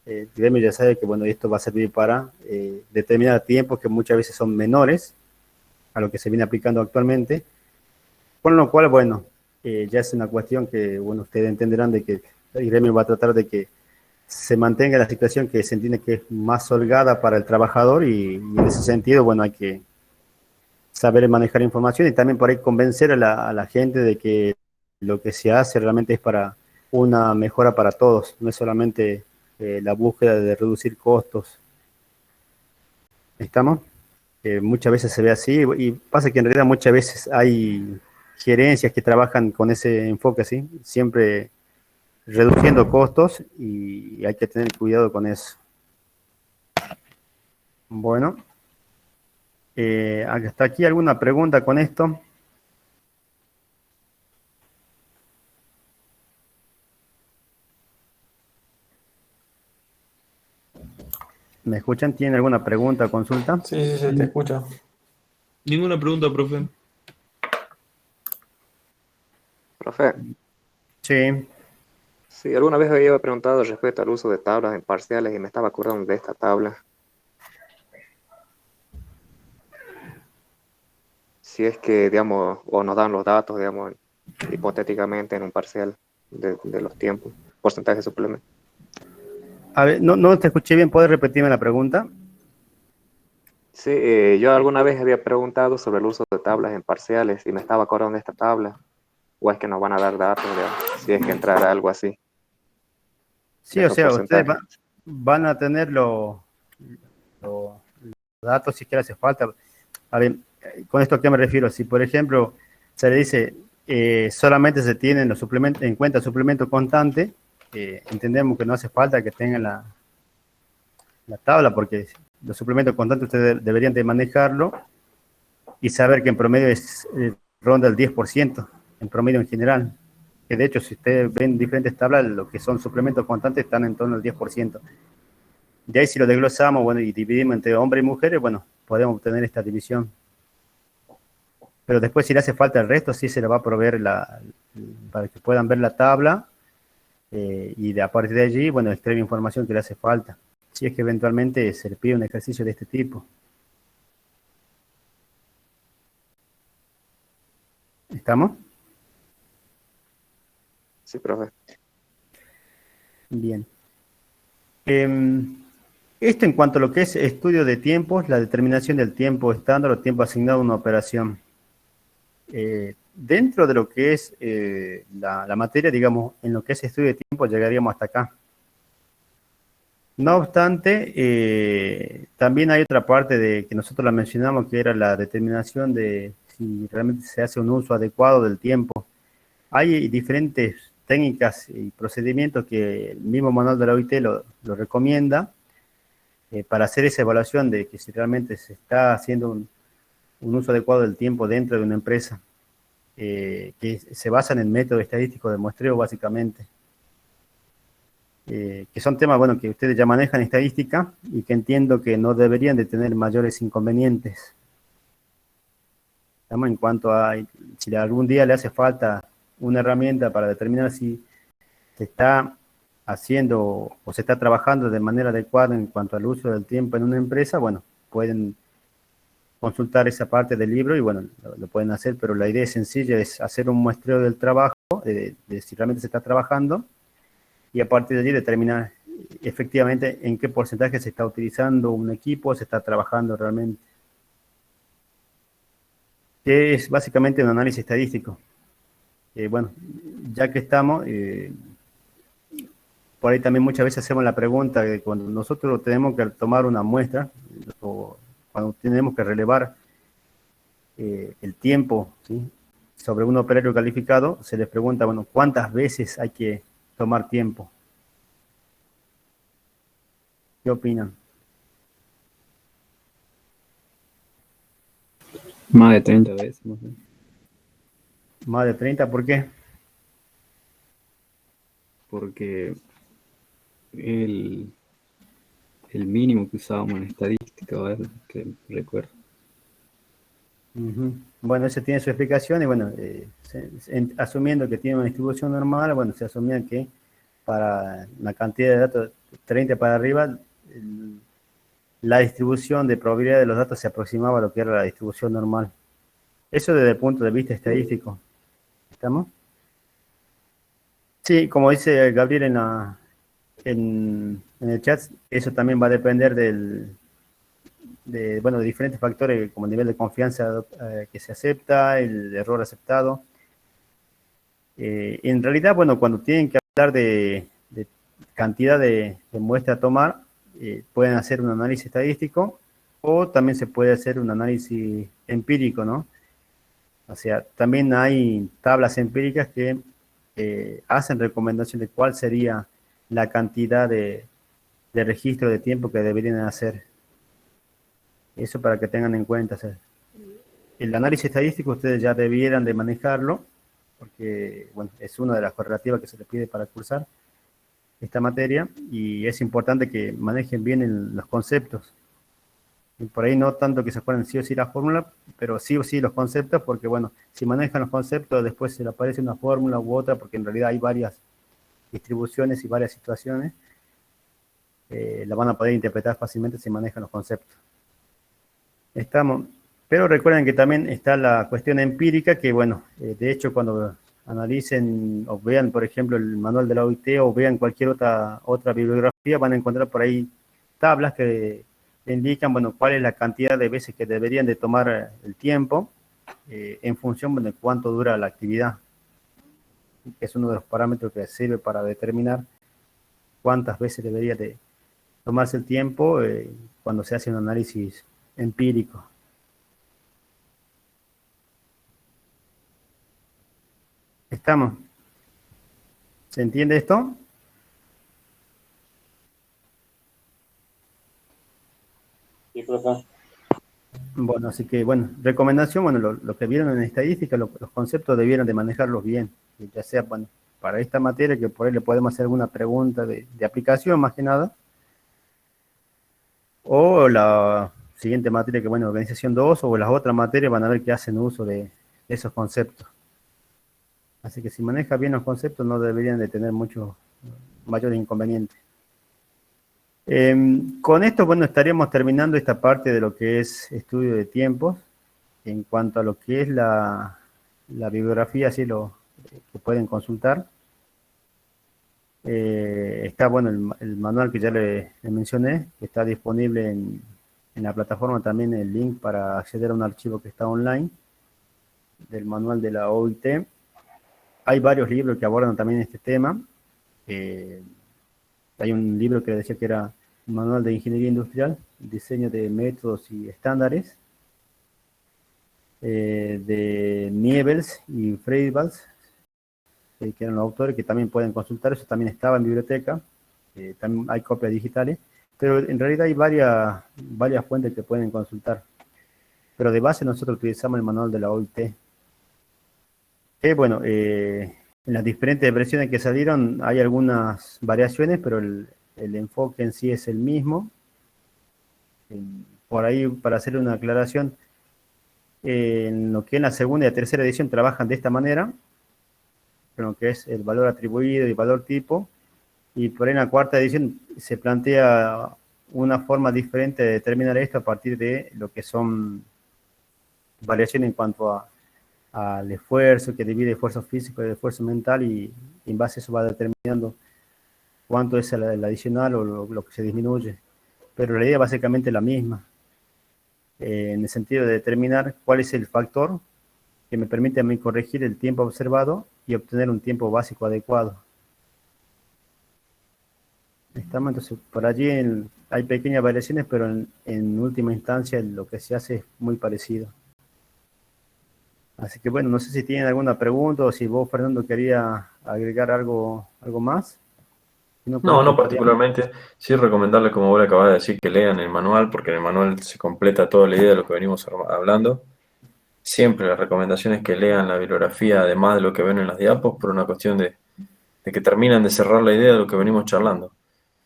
el gremio ya sabe que, bueno, esto va a servir para determinar tiempos que muchas veces son menores a lo que se viene aplicando actualmente, con lo cual, bueno, ya es una cuestión que, bueno, ustedes entenderán de que el gremio va a tratar de que se mantenga la situación que se entiende que es más holgada para el trabajador y en ese sentido, bueno, hay que saber manejar información y también por ahí convencer a la gente de que lo que se hace realmente es para una mejora para todos, no es solamente la búsqueda de reducir costos. ¿Estamos? Muchas veces se ve así y pasa que en realidad muchas veces hay gerencias que trabajan con ese enfoque así, siempre reduciendo costos y hay que tener cuidado con eso. Bueno, ¿hasta aquí alguna pregunta con esto? ¿Me escuchan? ¿Tienen alguna pregunta o consulta? Sí, te escucha. Ninguna pregunta, profe. Profe, Sí. sí, alguna vez había preguntado respecto al uso de tablas en parciales y me estaba acordando de esta tabla. Si es que, digamos, o nos dan los datos, digamos, hipotéticamente en un parcial de los tiempos, porcentaje de suplemento. A ver, no te escuché bien, ¿puedes repetirme la pregunta? Sí, yo alguna vez había preguntado sobre el uso de tablas en parciales y me estaba acordando de esta tabla. O es que nos van a dar datos, digamos, si es que entrara algo así, Sí, de o estos sea, ustedes porcentajes. van a tener los datos si es que hace falta. A ver, ¿con esto a qué me refiero? Si, por ejemplo, se le dice solamente se tienen los suplementos, en cuenta el suplemento constante, entendemos que no hace falta que tengan la tabla, porque los suplementos constantes ustedes deberían de manejarlo y saber que en promedio ronda el 10%, en promedio en general. Que de hecho, si ustedes ven diferentes tablas, lo que son suplementos constantes están en torno al 10%. De ahí si lo desglosamos, bueno, y dividimos entre hombres y mujeres, bueno, podemos obtener esta división. Pero después si le hace falta el resto, sí se le va a proveer para que puedan ver la tabla y a partir de allí, bueno, extraer información que le hace falta. Si es que eventualmente se le pide un ejercicio de este tipo. ¿Estamos? Sí, profe. Bien. Esto en cuanto a lo que es estudio de tiempos, la determinación del tiempo estándar o tiempo asignado a una operación. Dentro de lo que es la materia, digamos, en lo que es estudio de tiempo, llegaríamos hasta acá. No obstante, también hay otra parte de que nosotros la mencionamos, que era la determinación de si realmente se hace un uso adecuado del tiempo. Hay diferentes técnicas y procedimientos que el mismo manual de la OIT lo recomienda para hacer esa evaluación de que si realmente se está haciendo un uso adecuado del tiempo dentro de una empresa, que se basa en el método estadístico de muestreo básicamente. Que son temas, bueno, que ustedes ya manejan estadística y que entiendo que no deberían de tener mayores inconvenientes. ¿Estamos? En cuanto a si algún día le hace falta una herramienta para determinar si se está haciendo o se está trabajando de manera adecuada en cuanto al uso del tiempo en una empresa, bueno, pueden consultar esa parte del libro y bueno, lo pueden hacer, pero la idea sencilla es hacer un muestreo del trabajo, de si realmente se está trabajando, y a partir de allí determinar efectivamente en qué porcentaje se está utilizando un equipo, se está trabajando realmente. Que es básicamente un análisis estadístico. Bueno, ya que estamos, por ahí también muchas veces hacemos la pregunta de cuando nosotros tenemos que tomar una muestra, o cuando tenemos que relevar el tiempo, ¿sí?, sobre un operario calificado, se les pregunta, bueno, ¿cuántas veces hay que tomar tiempo? ¿Qué opinan? Más de 30 veces, más o menos. Más de 30, ¿por qué? Porque el, el mínimo que usábamos en estadística, a ver, que recuerdo. Bueno, ese tiene su explicación y bueno, asumiendo que tiene una distribución normal, bueno, se asumía que para la cantidad de datos 30 para arriba, la distribución de probabilidad de los datos se aproximaba a lo que era la distribución normal. Eso desde el punto de vista estadístico. ¿Estamos? Sí, como dice Gabriel en el chat, eso también va a depender bueno, de diferentes factores como el nivel de confianza que se acepta, el error aceptado. En realidad, bueno, cuando tienen que hablar de cantidad de muestra a tomar, pueden hacer un análisis estadístico o también se puede hacer un análisis empírico, ¿no? O sea, también hay tablas empíricas que hacen recomendación de cuál sería la cantidad de registro de tiempo que deberían hacer. Eso para que tengan en cuenta. O sea, el análisis estadístico ustedes ya debieran de manejarlo, porque bueno, es una de las correlativas que se les pide para cursar esta materia, y es importante que manejen bien los conceptos. Y por ahí no tanto que se acuerden sí o sí la fórmula, pero sí o sí los conceptos, porque bueno, si manejan los conceptos, después se le aparece una fórmula u otra, porque en realidad hay varias distribuciones y varias situaciones, la van a poder interpretar fácilmente si manejan los conceptos. Estamos, pero recuerden que también está la cuestión empírica, que bueno, de hecho cuando analicen o vean, por ejemplo, el manual de la OIT o vean cualquier otra bibliografía, van a encontrar por ahí tablas que indican, bueno, cuál es la cantidad de veces que deberían de tomar el tiempo en función de cuánto dura la actividad, que es uno de los parámetros que sirve para determinar cuántas veces debería de tomarse el tiempo cuando se hace un análisis empírico. ¿Estamos? ¿Se entiende esto? Sí, profe. Bueno, así que, bueno, recomendación, bueno, lo que vieron en estadística, los conceptos debieron de manejarlos bien, ya sea, bueno, para esta materia, que por ahí le podemos hacer alguna pregunta de aplicación, más que nada, o la siguiente materia, que, bueno, organización 2, o las otras materias van a ver que hacen uso de esos conceptos. Así que si maneja bien los conceptos, no deberían de tener mucho mayor inconveniente. Con esto, bueno, estaríamos terminando esta parte de lo que es estudio de tiempos. En cuanto a lo que es la bibliografía, así lo que pueden consultar. Está, bueno, el manual que ya le mencioné, que está disponible en la plataforma también el link para acceder a un archivo que está online, del manual de la OIT. Hay varios libros que abordan también este tema. Hay un libro que decía que era un manual de ingeniería industrial, diseño de métodos y estándares, de Nievels y Freidwald, que eran los autores, que también pueden consultar. Eso también estaba en biblioteca. También hay copias digitales, pero en realidad hay varias fuentes que pueden consultar. Pero de base nosotros utilizamos el manual de la OIT. Bueno, en las diferentes versiones que salieron hay algunas variaciones, pero el enfoque en sí es el mismo. Por ahí, para hacer una aclaración, en lo que en la segunda y la tercera edición trabajan de esta manera, con lo que es el valor atribuido y valor tipo, y por ahí en la cuarta edición se plantea una forma diferente de determinar esto a partir de lo que son variaciones en cuanto al esfuerzo, que divide esfuerzo físico y esfuerzo mental, y en base a eso va determinando cuánto es el adicional o lo que se disminuye. Pero la idea es básicamente la misma, en el sentido de determinar cuál es el factor que me permite a mí corregir el tiempo observado y obtener un tiempo básico adecuado. ¿Estamos? Entonces, por allí hay pequeñas variaciones, pero en última instancia lo que se hace es muy parecido. Así que bueno, no sé si tienen alguna pregunta o si vos, Fernando, quería agregar algo más. Si No, pues, no particularmente. Sí recomendarles, como vos le acabas de decir, que lean el manual, porque en el manual se completa toda la idea de lo que venimos hablando. Siempre la recomendación es que lean la bibliografía, además de lo que ven en las diapos, por una cuestión de que terminan de cerrar la idea de lo que venimos charlando.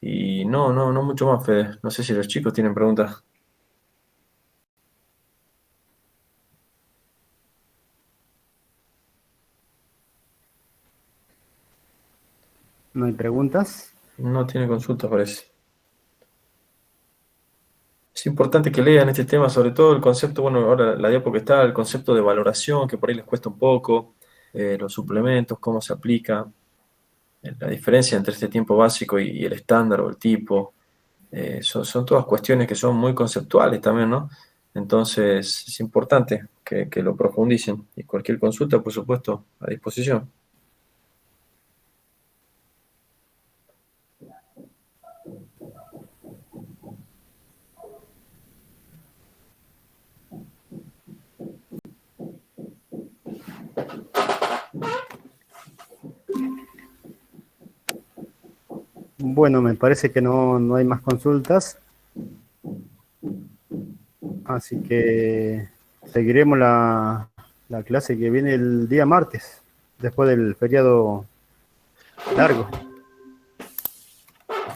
Y no mucho más, Fede. No sé si los chicos tienen preguntas. ¿No hay preguntas? No tiene consultas, parece. Es importante que lean este tema, sobre todo el concepto, bueno, ahora la diapo que está, el concepto de valoración, que por ahí les cuesta un poco, los suplementos, cómo se aplica, la diferencia entre este tiempo básico y el estándar o el tipo, son todas cuestiones que son muy conceptuales también, ¿no? Entonces es importante que lo profundicen y cualquier consulta, por supuesto, a disposición. Bueno, me parece que no hay más consultas, así que seguiremos la clase que viene el día martes, después del feriado largo.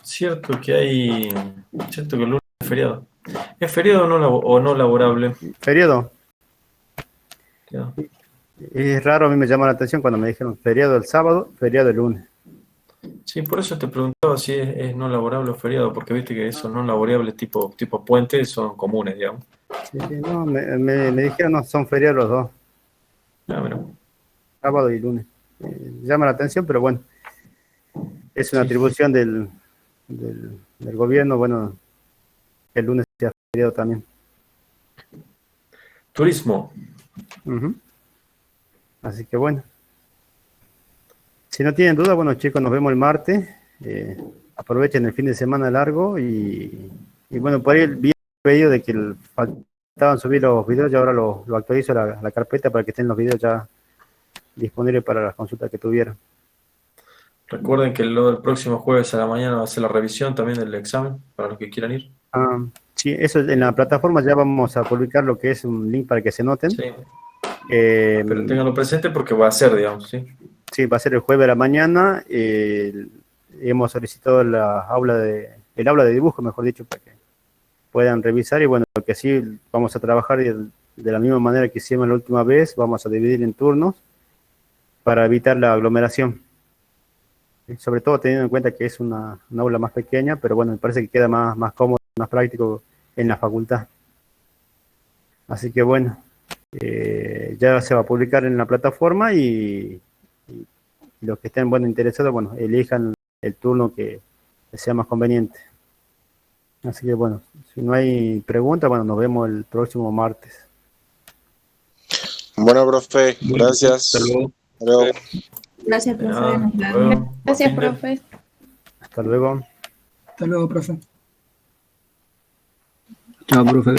Cierto que el lunes es feriado. ¿Es feriado o no laborable? Feriado. Feriado. Es raro, a mí me llama la atención cuando me dijeron feriado el sábado, feriado el lunes. Sí, por eso te preguntaba si es no laborable o feriado, porque viste que esos no laborables tipo puente son comunes, digamos. Sí, sí, no, me dijeron no, son feriados los dos, Ah, mira. sábado y lunes. Llama la atención, pero bueno, es una Sí. atribución del gobierno, bueno, que el lunes sea feriado también. Turismo. Ujú. Así que bueno, si no tienen duda, bueno chicos, nos vemos el martes. Aprovechen el fin de semana largo y bueno, por ahí vi el pedido de que faltaban subir los videos y ahora lo actualizo a la carpeta para que estén los videos ya disponibles para las consultas que tuvieron. Recuerden que el próximo jueves a la mañana va a ser la revisión también del examen, para los que quieran ir. Sí, eso en la plataforma ya vamos a publicar lo que es un link para que se noten. Sí, pero ténganlo presente porque va a ser, digamos, ¿sí? Sí, va a ser el jueves a la mañana. Hemos solicitado el aula de dibujo, mejor dicho, para que puedan revisar. Y bueno, lo que sí, vamos a trabajar de la misma manera que hicimos la última vez. Vamos a dividir en turnos para evitar la aglomeración. Sobre todo teniendo en cuenta que es una aula más pequeña, pero bueno, me parece que queda más cómodo, más práctico en la facultad. Así que bueno, ya se va a publicar en la plataforma y los que estén bueno, interesados, bueno, elijan el turno que sea más conveniente. Así que bueno, si no hay preguntas, bueno, nos vemos el próximo martes. Bueno, profe, Bueno, gracias. hasta luego. Hasta luego. Gracias, De profe. nada, Nos hasta vemos. luego. Buen Gracias, fin de- profe. Hasta luego. Hasta luego, profe. Chao, profe.